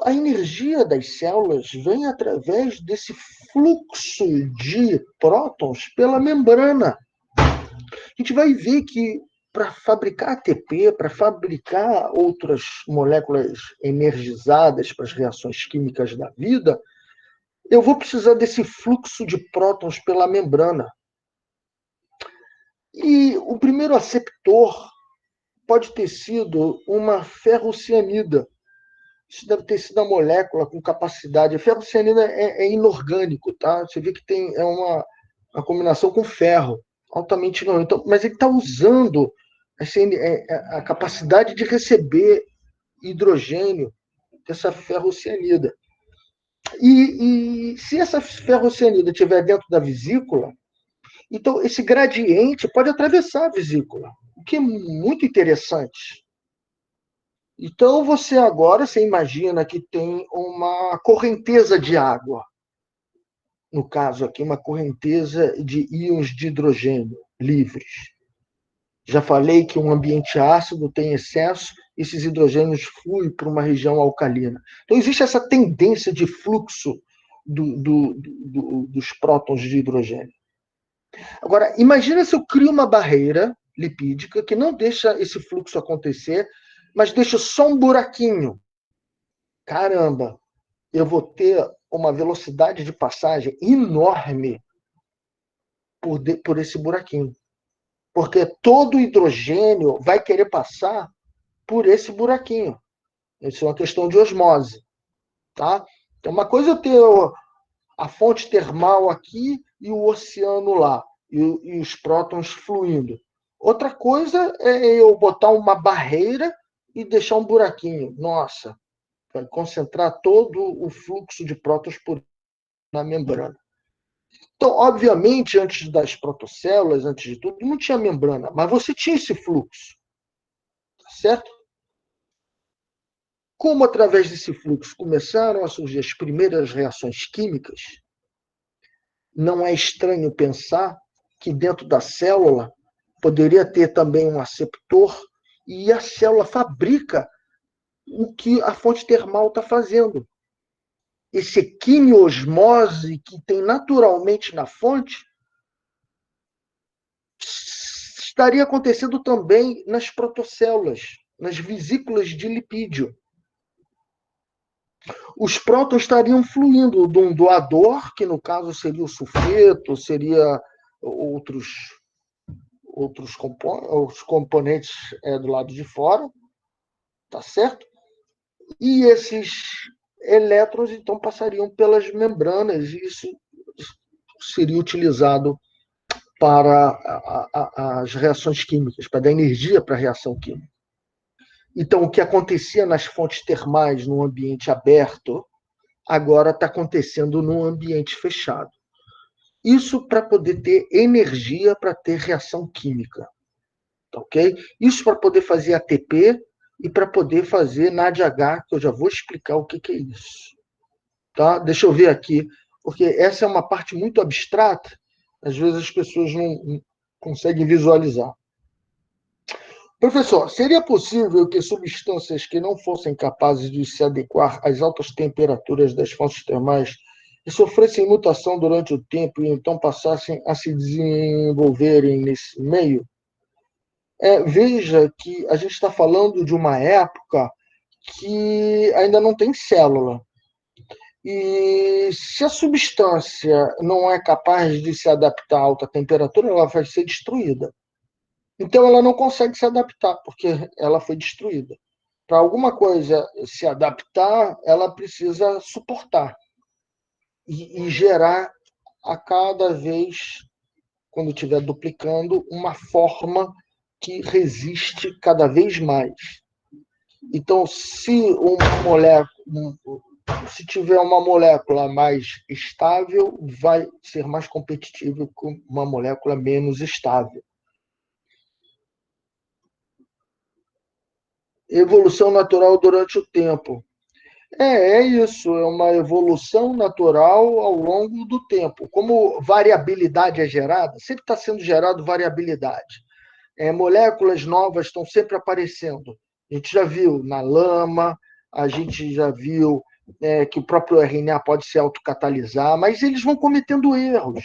A energia das células vem através desse fluxo de prótons pela membrana. A gente vai ver que para fabricar ATP, para fabricar outras moléculas energizadas para as reações químicas da vida, eu vou precisar desse fluxo de prótons pela membrana. E o primeiro aceptor pode ter sido uma ferrocianida. Isso deve ter sido a molécula com capacidade. A ferrocianida é inorgânico, tá? Você vê que é uma combinação com ferro, altamente inorgânico. Então, mas ele está usando a capacidade de receber hidrogênio dessa ferrocianida. E se essa ferrocianida estiver dentro da vesícula, então esse gradiente pode atravessar a vesícula, o que é muito interessante. Então, você imagina que tem uma correnteza de água. No caso aqui, uma correnteza de íons de hidrogênio livres. Já falei que um ambiente ácido tem excesso, esses hidrogênios fluem para uma região alcalina. Então, existe essa tendência de fluxo dos prótons de hidrogênio. Agora, imagina se eu crio uma barreira lipídica que não deixa esse fluxo acontecer, mas deixa só um buraquinho. Caramba, eu vou ter uma velocidade de passagem enorme por esse buraquinho. Porque todo hidrogênio vai querer passar por esse buraquinho. Isso é uma questão de osmose. Tá? Então, uma coisa é eu ter a fonte termal aqui e o oceano lá, e os prótons fluindo. Outra coisa é eu botar uma barreira e deixar um buraquinho. Nossa, vai concentrar todo o fluxo de prótons na membrana. Então, obviamente, antes das protocélulas, antes de tudo, não tinha membrana, mas você tinha esse fluxo. Tá certo? Como através desse fluxo começaram a surgir as primeiras reações químicas, não é estranho pensar que dentro da célula poderia ter também um aceptor e a célula fabrica o que a fonte termal está fazendo. Esse quimiosmose que tem naturalmente na fonte estaria acontecendo também nas protocélulas, nas vesículas de lipídio. Os prótons estariam fluindo de um doador, que no caso seria o sulfeto, seria os componentes do lado de fora, tá certo? E esses elétrons, então, passariam pelas membranas, e isso seria utilizado para as reações químicas, para dar energia para a reação química. Então, o que acontecia nas fontes termais no ambiente aberto, agora está acontecendo num ambiente fechado. Isso para poder ter energia para ter reação química. Tá, ok? Isso para poder fazer ATP e para poder fazer NADH, que eu já vou explicar o que é isso. Tá? Deixa eu ver aqui, porque essa é uma parte muito abstrata, às vezes as pessoas não conseguem visualizar. Professor, seria possível que substâncias que não fossem capazes de se adequar às altas temperaturas das fontes termais e sofressem mutação durante o tempo e então passassem a se desenvolverem nesse meio? Veja que a gente está falando de uma época que ainda não tem célula. E se a substância não é capaz de se adaptar à alta temperatura, ela vai ser destruída. Então, ela não consegue se adaptar, porque ela foi destruída. Para alguma coisa se adaptar, ela precisa suportar e gerar a cada vez, quando estiver duplicando, uma forma que resiste cada vez mais. Então, se tiver uma molécula mais estável, vai ser mais competitivo que uma molécula menos estável. Evolução natural durante o tempo. É isso, é uma evolução natural ao longo do tempo. Como variabilidade é gerada, sempre está sendo gerado variabilidade. Moléculas novas estão sempre aparecendo. A gente já viu na lama, a gente já viu que o próprio RNA pode se autocatalisar, mas eles vão cometendo erros.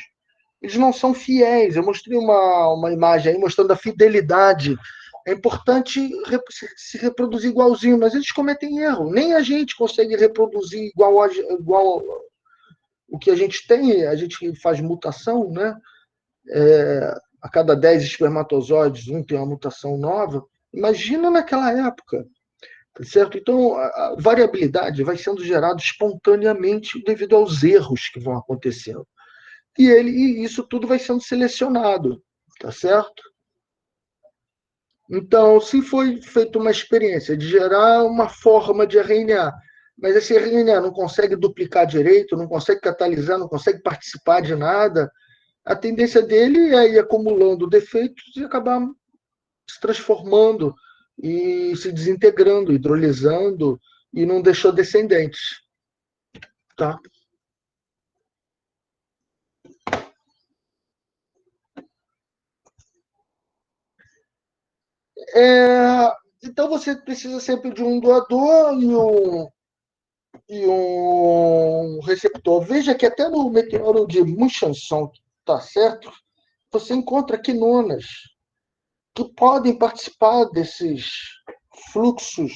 Eles não são fiéis. Eu mostrei uma imagem aí mostrando a fidelidade. É importante se reproduzir igualzinho, mas eles cometem erro. Nem a gente consegue reproduzir igual o que a gente tem. A gente faz mutação, né? A cada 10 espermatozoides, um tem uma mutação nova. Imagina naquela época. Certo? Então, a variabilidade vai sendo gerada espontaneamente devido aos erros que vão acontecendo. E isso tudo vai sendo selecionado, tá certo? Então, se foi feita uma experiência de gerar uma forma de RNA, mas esse RNA não consegue duplicar direito, não consegue catalisar, não consegue participar de nada, a tendência dele é ir acumulando defeitos e acabar se transformando e se desintegrando, hidrolisando, e não deixou descendentes. Tá? Então, você precisa sempre de um doador e um receptor. Veja que até no meteoro de Munchausen, tá certo? Você encontra quinonas que podem participar desses fluxos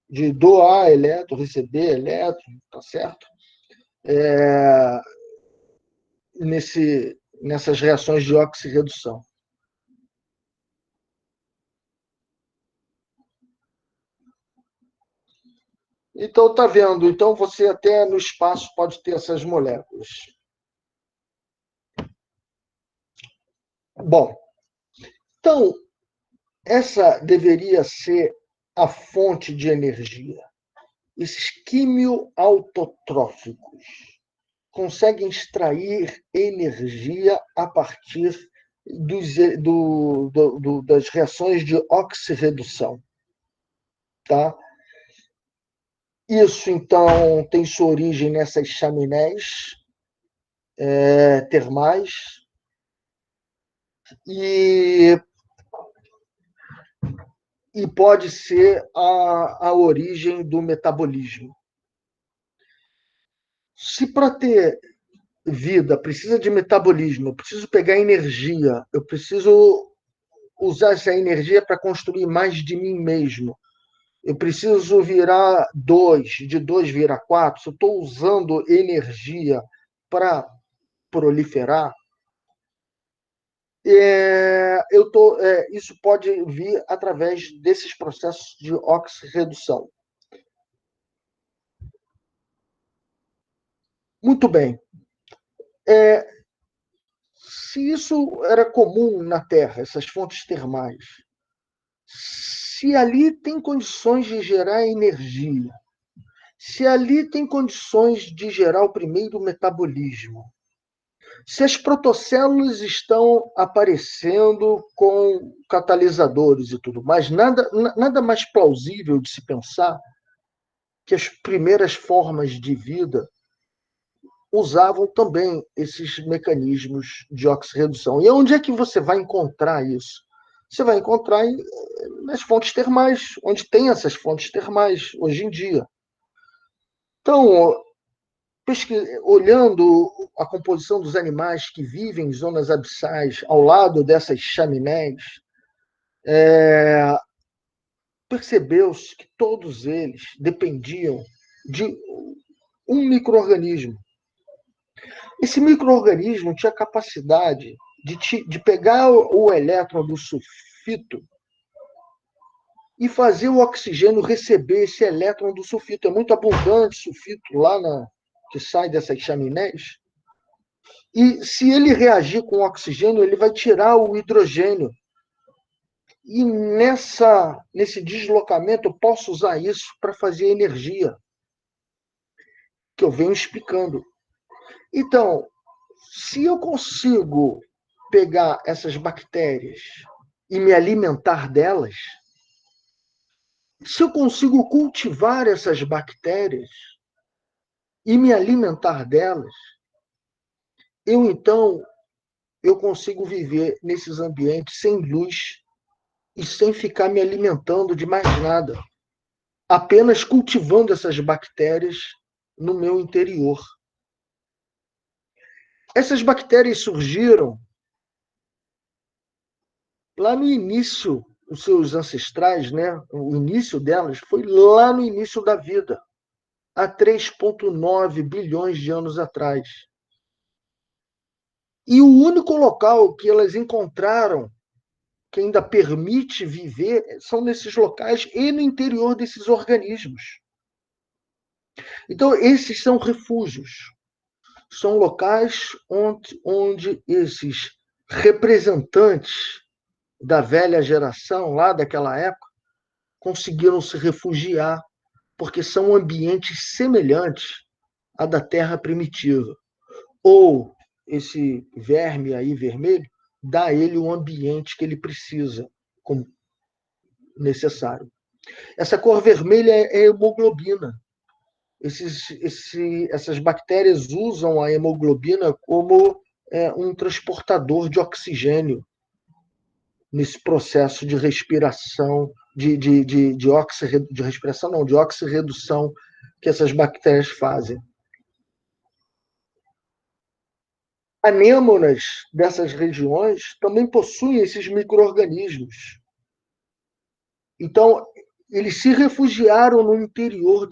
de doar elétron, receber elétron, tá certo? Nessas reações de oxirredução. Então, tá vendo? Então, você até no espaço pode ter essas moléculas. Bom, então, essa deveria ser a fonte de energia. Esses quimioautotróficos conseguem extrair energia a partir das reações de oxirredução. Tá? Isso, então, tem sua origem nessas chaminés termais e pode ser a origem do metabolismo. Se para ter vida precisa de metabolismo, eu preciso pegar energia, eu preciso usar essa energia para construir mais de mim mesmo, eu preciso virar 2, de 2 virar 4, se eu estou usando energia para proliferar, isso pode vir através desses processos de oxirredução. Muito bem. Se isso era comum na Terra, essas fontes termais, se ali tem condições de gerar energia, se ali tem condições de gerar o primeiro metabolismo, Se as protocélulas estão aparecendo com catalisadores e tudo mais, nada mais plausível de se pensar que as primeiras formas de vida usavam também esses mecanismos de oxirredução. E onde é que você vai encontrar isso? Você vai encontrar nas fontes termais, onde tem essas fontes termais hoje em dia. Então, olhando a composição dos animais que vivem em zonas abissais ao lado dessas chaminés, percebeu-se que todos eles dependiam de um micro-organismo. Esse micro-organismo tinha a capacidade de pegar o elétron do sulfito e fazer o oxigênio receber esse elétron do sulfito. É muito abundante sulfito lá que sai dessas chaminés. E se ele reagir com o oxigênio, ele vai tirar o hidrogênio. E nesse deslocamento, eu posso usar isso para fazer energia, que eu venho explicando. Então, se eu consigo pegar essas bactérias e me alimentar delas, se eu consigo cultivar essas bactérias e me alimentar delas, então eu consigo viver nesses ambientes sem luz e sem ficar me alimentando de mais nada, apenas cultivando essas bactérias no meu interior. Essas bactérias surgiram lá no início, os seus ancestrais, né? O início delas foi lá no início da vida, há 3,9 bilhões de anos atrás. E o único local que elas encontraram que ainda permite viver são nesses locais e no interior desses organismos. Então, esses são refúgios. São locais onde esses representantes da velha geração, lá daquela época, conseguiram se refugiar, porque são ambientes semelhantes à da Terra primitiva. Ou esse verme aí vermelho dá a ele o ambiente que ele precisa, como necessário. Essa cor vermelha é hemoglobina. Essas bactérias usam a hemoglobina como um transportador de oxigênio nesse processo de respiração, de respiração, não, de oxirredução que essas bactérias fazem. Anêmonas dessas regiões também possuem esses micro-organismos. Então, eles se refugiaram no interior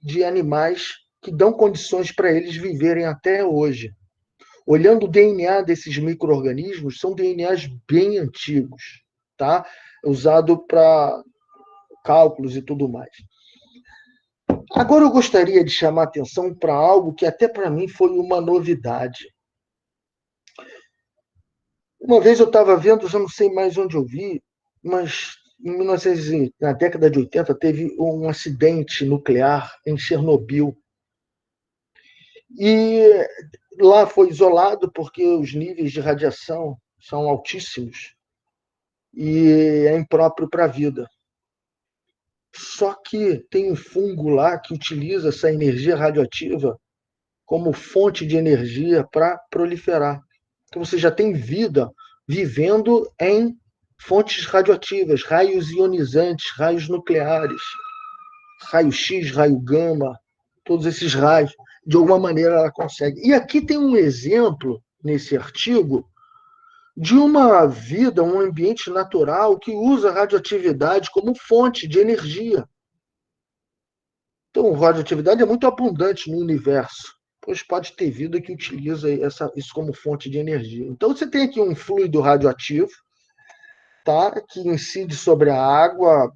de animais que dão condições para eles viverem até hoje. Olhando o DNA desses micro-organismos, são DNAs bem antigos, tá? Usado para cálculos e tudo mais. Agora eu gostaria de chamar a atenção para algo que até para mim foi uma novidade. Uma vez eu estava vendo, já não sei mais onde eu vi, mas na década de 80 teve um acidente nuclear em Chernobyl. E lá foi isolado porque os níveis de radiação são altíssimos e é impróprio para a vida. Só que tem um fungo lá que utiliza essa energia radioativa como fonte de energia para proliferar. Então você já tem vida vivendo em fontes radioativas, raios ionizantes, raios nucleares, raio X, raio gama, todos esses raios. De alguma maneira ela consegue. E aqui tem um exemplo, nesse artigo, de uma vida, um ambiente natural que usa a radioatividade como fonte de energia. Então, a radioatividade é muito abundante no universo, pois pode ter vida que utiliza isso como fonte de energia. Então, você tem aqui um fluido radioativo, tá, que incide sobre a água,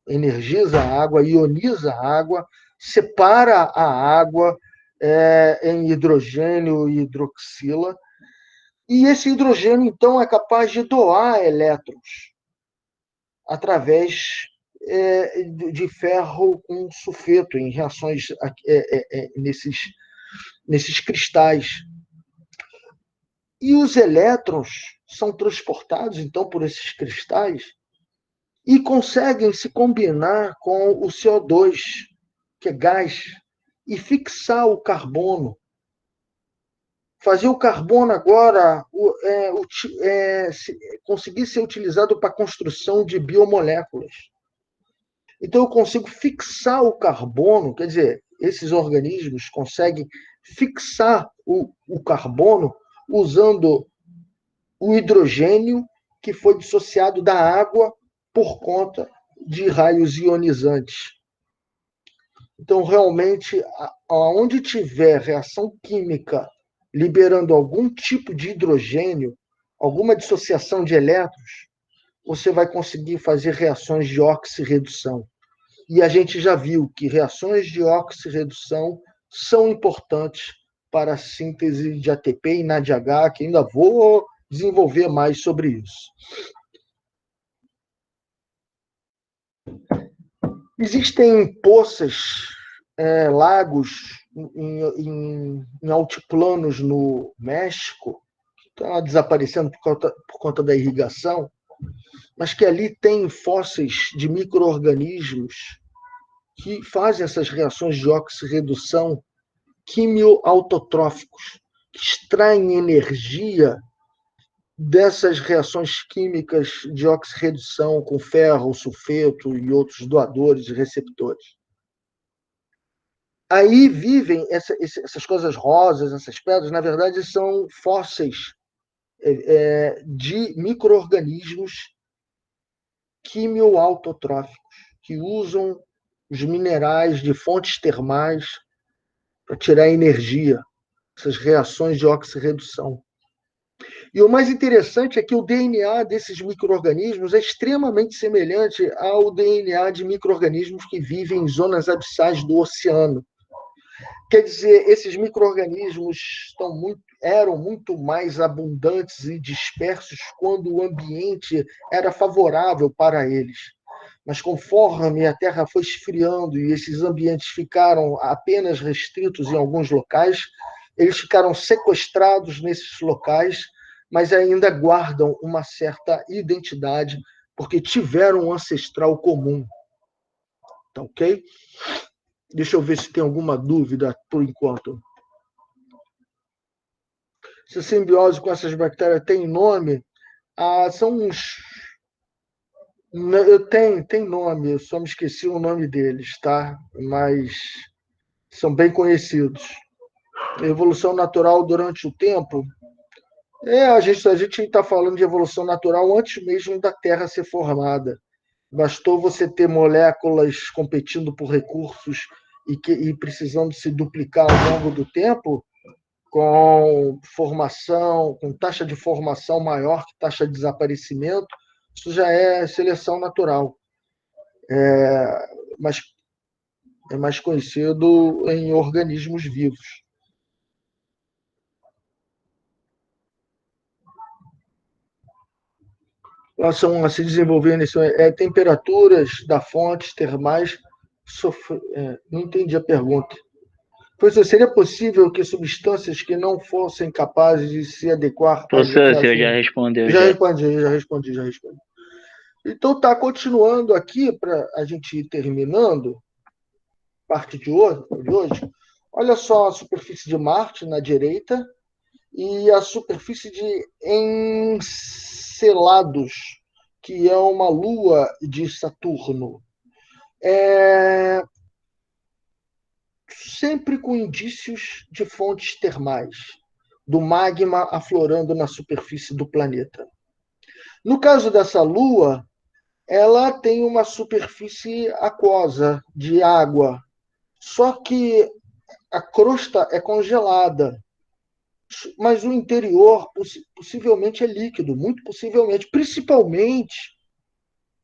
energiza a água, ioniza a água, separa a água em hidrogênio e hidroxila, e esse hidrogênio, então, é capaz de doar elétrons através de ferro com sulfeto, em reações nesses cristais. E os elétrons são transportados, então, por esses cristais e conseguem se combinar com o CO2, que é gás, e fixar o carbono. Fazer o carbono agora conseguir ser utilizado para a construção de biomoléculas. Então, eu consigo fixar o carbono, quer dizer, esses organismos conseguem fixar o carbono usando o hidrogênio que foi dissociado da água por conta de raios ionizantes. Então, realmente, onde tiver reação química liberando algum tipo de hidrogênio, alguma dissociação de elétrons, você vai conseguir fazer reações de oxirredução. E a gente já viu que reações de oxirredução são importantes para a síntese de ATP e NADH, que ainda vou desenvolver mais sobre isso. Existem poças, lagos em altiplanos no México, que estão desaparecendo por conta da irrigação, mas que ali tem fósseis de micro-organismos que fazem essas reações de oxirredução quimioautotróficos, que extraem energia dessas reações químicas de oxirredução com ferro, sulfeto e outros doadores e receptores. Aí vivem essas coisas rosas, essas pedras, na verdade, são fósseis de micro-organismos quimioautotróficos, que usam os minerais de fontes termais para tirar energia, essas reações de oxirredução. E o mais interessante é que o DNA desses micro-organismos é extremamente semelhante ao DNA de micro-organismos que vivem em zonas abissais do oceano. Quer dizer, esses micro-organismos eram muito mais abundantes e dispersos quando o ambiente era favorável para eles. Mas conforme a Terra foi esfriando e esses ambientes ficaram apenas restritos em alguns locais, eles ficaram sequestrados nesses locais, mas ainda guardam uma certa identidade, porque tiveram um ancestral comum. Tá ok? Deixa eu ver se tem alguma dúvida por enquanto. Se a simbiose com essas bactérias tem nome? São uns... Tem nome, eu só me esqueci o nome deles, tá? Mas são bem conhecidos. Evolução natural durante o tempo. A gente está falando de evolução natural antes mesmo da Terra ser formada. Bastou você ter moléculas competindo por recursos e precisando se duplicar ao longo do tempo, com taxa de formação maior que taxa de desaparecimento, isso já é seleção natural. Mas é mais conhecido em organismos vivos. Relação a se desenvolver temperaturas da fontes termais. Não entendi a pergunta. Professor, seria possível que substâncias que não fossem capazes de se adequar... Professor, você já respondeu. Já respondi. Então, continuando aqui, para a gente ir terminando, parte de hoje. Olha só a superfície de Marte na direita e a superfície de Encelados, que é uma lua de Saturno. Sempre com indícios de fontes termais, do magma aflorando na superfície do planeta. No caso dessa lua, ela tem uma superfície aquosa, de água, só que a crosta é congelada, mas o interior possivelmente é líquido, muito possivelmente, principalmente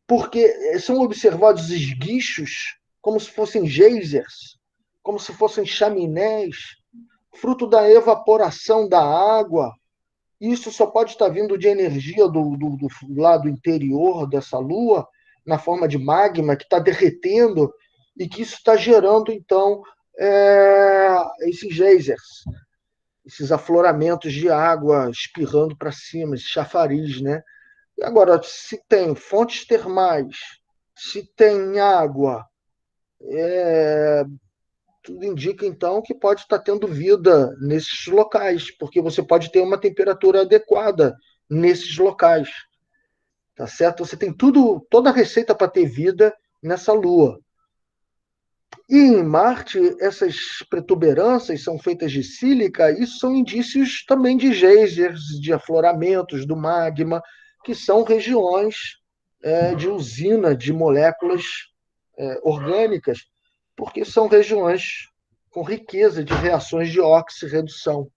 porque são observados esguichos como se fossem geysers, como se fossem chaminés, fruto da evaporação da água. Isso só pode estar vindo de energia do lado interior dessa lua, na forma de magma que está derretendo, e que isso está gerando, então, esses geysers. esses afloramentos de água espirrando para cima, esse chafariz, né? E agora, se tem fontes termais, se tem água, tudo indica, então, que pode estar tendo vida nesses locais, porque você pode ter uma temperatura adequada nesses locais, tá certo? Você tem toda a receita para ter vida nessa Lua. E em Marte, essas protuberâncias são feitas de sílica, isso são indícios também de geysers, de afloramentos do magma, que são regiões de usina de moléculas orgânicas, porque são regiões com riqueza de reações de oxirredução.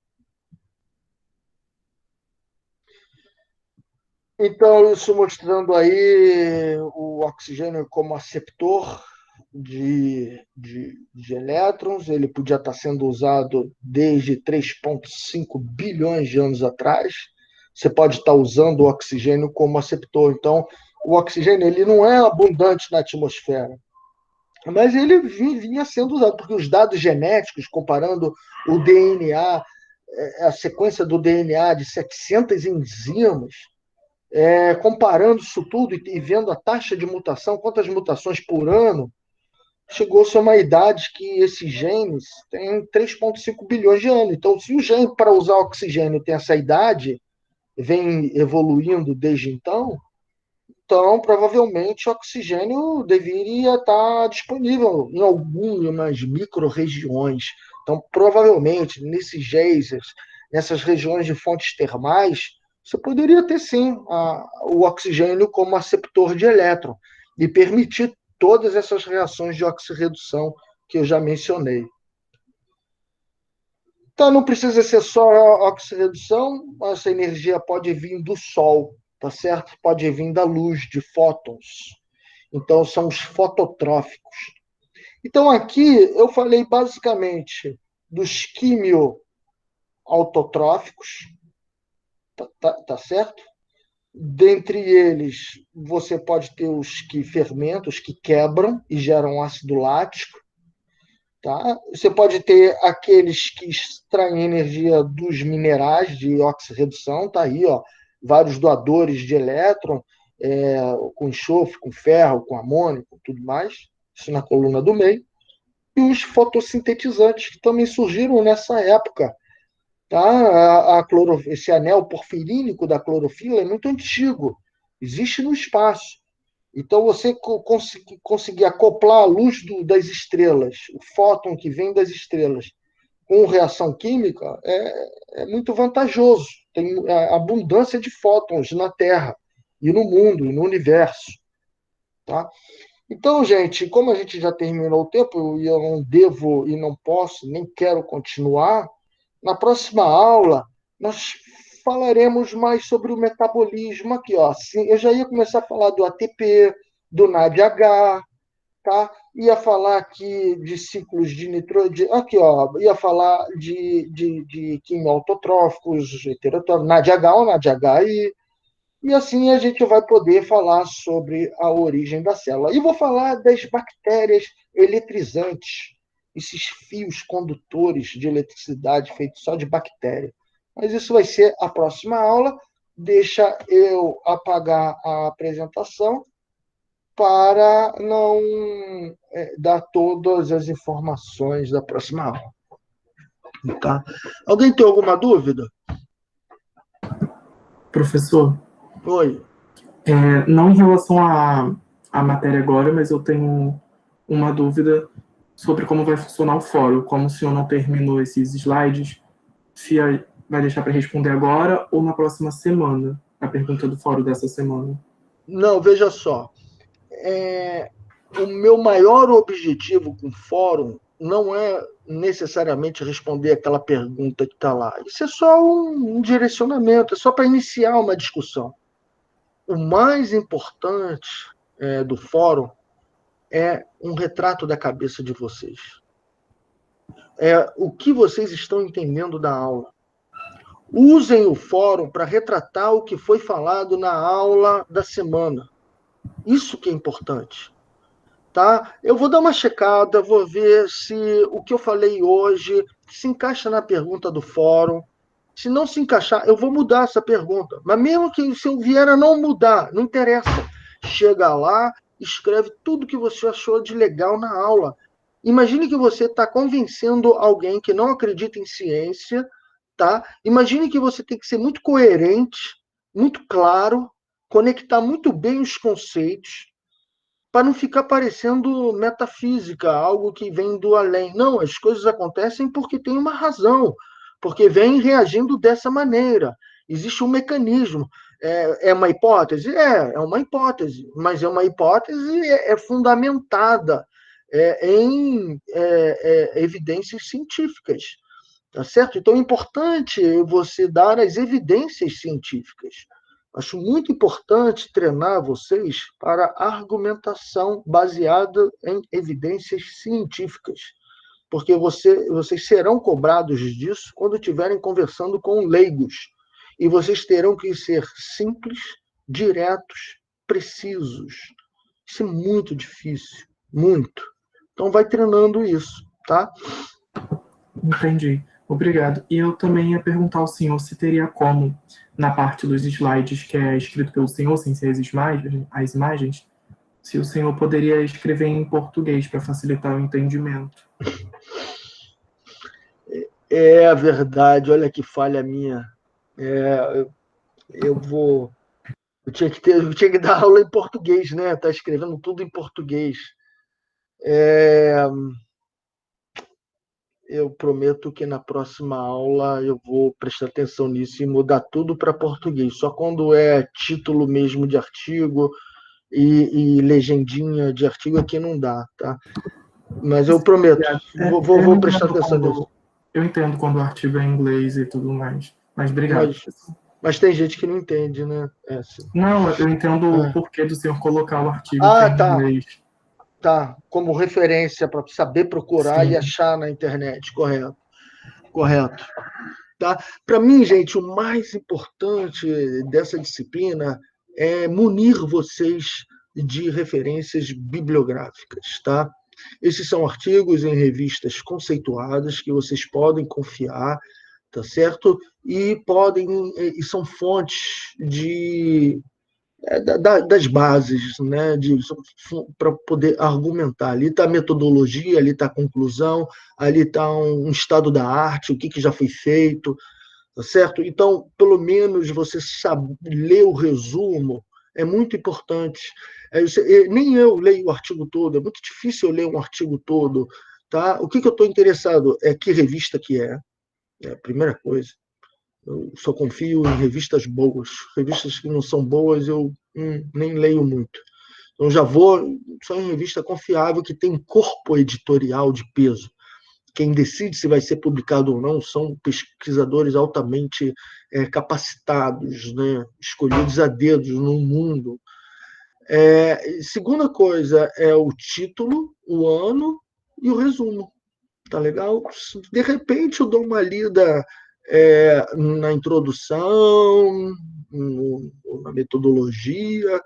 Então, isso mostrando aí o oxigênio como aceptor de elétrons, ele podia estar sendo usado desde 3,5 bilhões de anos atrás. Você pode estar usando o oxigênio como aceptor. Então, o oxigênio ele não é abundante na atmosfera, mas ele vinha sendo usado, porque os dados genéticos, comparando o DNA, a sequência do DNA de 700 enzimas, comparando isso tudo e vendo a taxa de mutação, quantas mutações por ano, chegou-se a uma idade que esses genes têm 3,5 bilhões de anos. Então, se o gene para usar oxigênio tem essa idade, vem evoluindo desde então, provavelmente o oxigênio deveria estar disponível em algumas micro-regiões. Então, provavelmente, nesses geysers, nessas regiões de fontes termais, você poderia ter, sim, o oxigênio como aceptor de elétron e permitir todas essas reações de oxirredução que eu já mencionei. Então, não precisa ser só oxirredução, essa energia pode vir do Sol, tá certo? Pode vir da luz, de fótons. Então, são os fototróficos. Então, aqui eu falei basicamente dos quimio-autotróficos, tá certo? Dentre eles, você pode ter os que fermentam, os que quebram e geram ácido lático. Tá? Você pode ter aqueles que extraem energia dos minerais de oxirredução, tá aí, ó, vários doadores de elétron, com enxofre, com ferro, com amônio, com tudo mais, isso na coluna do meio. E os fotossintetizantes, que também surgiram nessa época. Tá? Esse anel porfirínico da clorofila é muito antigo, existe no espaço. Então, você conseguir acoplar a luz das estrelas, o fóton que vem das estrelas, com reação química, é muito vantajoso. Tem abundância de fótons na Terra, e no mundo, e no universo. Tá? Então, gente, como a gente já terminou o tempo, e eu não devo e não posso, nem quero continuar, na próxima aula, nós falaremos mais sobre o metabolismo aqui, ó. Eu já ia começar a falar do ATP, do NADH, tá? Ia falar aqui de ciclos de nitrogênio, aqui, ó, ia falar de quimioautotróficos, heterotróficos, NADH ou NADHI, e assim a gente vai poder falar sobre a origem da célula. E vou falar das bactérias eletrizantes, esses fios condutores de eletricidade feitos só de bactéria. Mas isso vai ser a próxima aula. Deixa eu apagar a apresentação para não dar todas as informações da próxima aula. Tá? Alguém tem alguma dúvida? Professor? Oi. Não em relação à matéria agora, mas eu tenho uma dúvida sobre como vai funcionar o fórum. Como o senhor não terminou esses slides, se vai deixar para responder agora ou na próxima semana, a pergunta do fórum dessa semana? Não, veja só. O meu maior objetivo com o fórum não é necessariamente responder aquela pergunta que está lá. Isso é só um direcionamento, é só para iniciar uma discussão. O mais importante do fórum é um retrato da cabeça de vocês. É o que vocês estão entendendo da aula. Usem o fórum para retratar o que foi falado na aula da semana. Isso que é importante. Tá? Eu vou dar uma checada, vou ver se o que eu falei hoje se encaixa na pergunta do fórum. Se não se encaixar, eu vou mudar essa pergunta. Mas mesmo que se eu vier a não mudar, não interessa. Chega lá, escreve tudo que você achou de legal na aula. Imagine que você está convencendo alguém que não acredita em ciência, tá? Imagine que você tem que ser muito coerente, muito claro, conectar muito bem os conceitos, para não ficar parecendo metafísica, algo que vem do além. Não, as coisas acontecem porque tem uma razão, porque vem reagindo dessa maneira. Existe um mecanismo. É uma hipótese? É uma hipótese, mas é uma hipótese fundamentada em evidências científicas. Tá certo? Então é importante você dar as evidências científicas. Acho muito importante treinar vocês para argumentação baseada em evidências científicas, porque vocês serão cobrados disso quando estiverem conversando com leigos, e vocês terão que ser simples, diretos, precisos. Isso é muito difícil, muito. Então vai treinando isso, tá? Entendi. Obrigado. E eu também ia perguntar ao senhor se teria como, na parte dos slides que é escrito pelo senhor, sem ser as imagens, se o senhor poderia escrever em português para facilitar o entendimento. É verdade, olha que falha minha. Eu tinha que dar aula em português, né? Tá escrevendo tudo em português. Eu prometo que na próxima aula eu vou prestar atenção nisso e mudar tudo para português. Só quando é título mesmo de artigo e legendinha de artigo aqui não dá, tá? Mas eu prometo, vou prestar atenção nisso. Eu entendo quando o artigo é em inglês e tudo mais, mas obrigado. Mas tem gente que não entende, né? Não, eu entendo o porquê do senhor colocar o artigo em inglês. Tá, como referência para saber procurar e achar na internet, correto. Tá? Para mim, gente, o mais importante dessa disciplina é munir vocês de referências bibliográficas, tá? Esses são artigos em revistas conceituadas que vocês podem confiar, tá certo? E são fontes das bases, né, para poder argumentar. Ali está a metodologia, ali está a conclusão, ali está um estado da arte, o que já foi feito, tá certo? Então, pelo menos você sabe ler o resumo, é muito importante. Nem eu leio o artigo todo, é muito difícil eu ler um artigo todo. Tá? O que eu estou interessado é que revista que é a primeira coisa. Eu só confio em revistas boas. Revistas que não são boas, eu nem leio muito. Então, já vou só em revista confiável, que tem corpo editorial de peso. Quem decide se vai ser publicado ou não são pesquisadores altamente capacitados, né? Escolhidos a dedos no mundo. Segunda coisa é o título, o ano e o resumo. Tá legal? De repente, eu dou uma lida na introdução, na metodologia,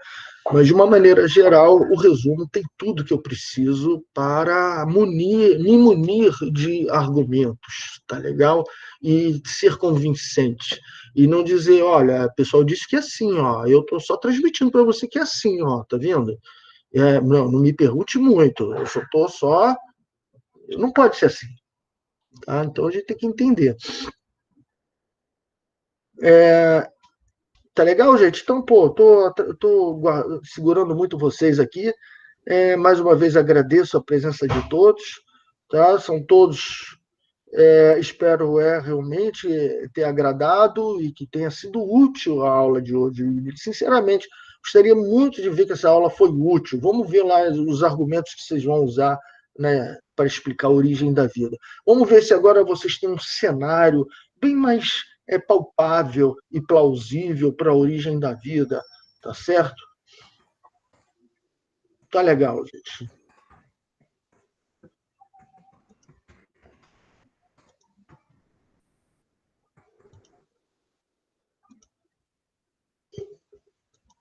mas, de uma maneira geral, o resumo tem tudo que eu preciso para me munir de argumentos, tá legal? E ser convincente. E não dizer, olha, o pessoal disse que é assim, ó, eu estou só transmitindo para você que é assim, ó, tá vendo? Não me pergunte muito, eu só estou só... Não pode ser assim. Tá? Então, a gente tem que entender. Tá legal, gente? Então, tô segurando muito vocês aqui. Mais uma vez, agradeço a presença de todos. Tá? São todos... espero realmente ter agradado e que tenha sido útil a aula de hoje. Sinceramente, gostaria muito de ver que essa aula foi útil. Vamos ver lá os argumentos que vocês vão usar, né, para explicar a origem da vida. Vamos ver se agora vocês têm um cenário bem mais palpável e plausível para a origem da vida, tá certo? Tá legal, gente.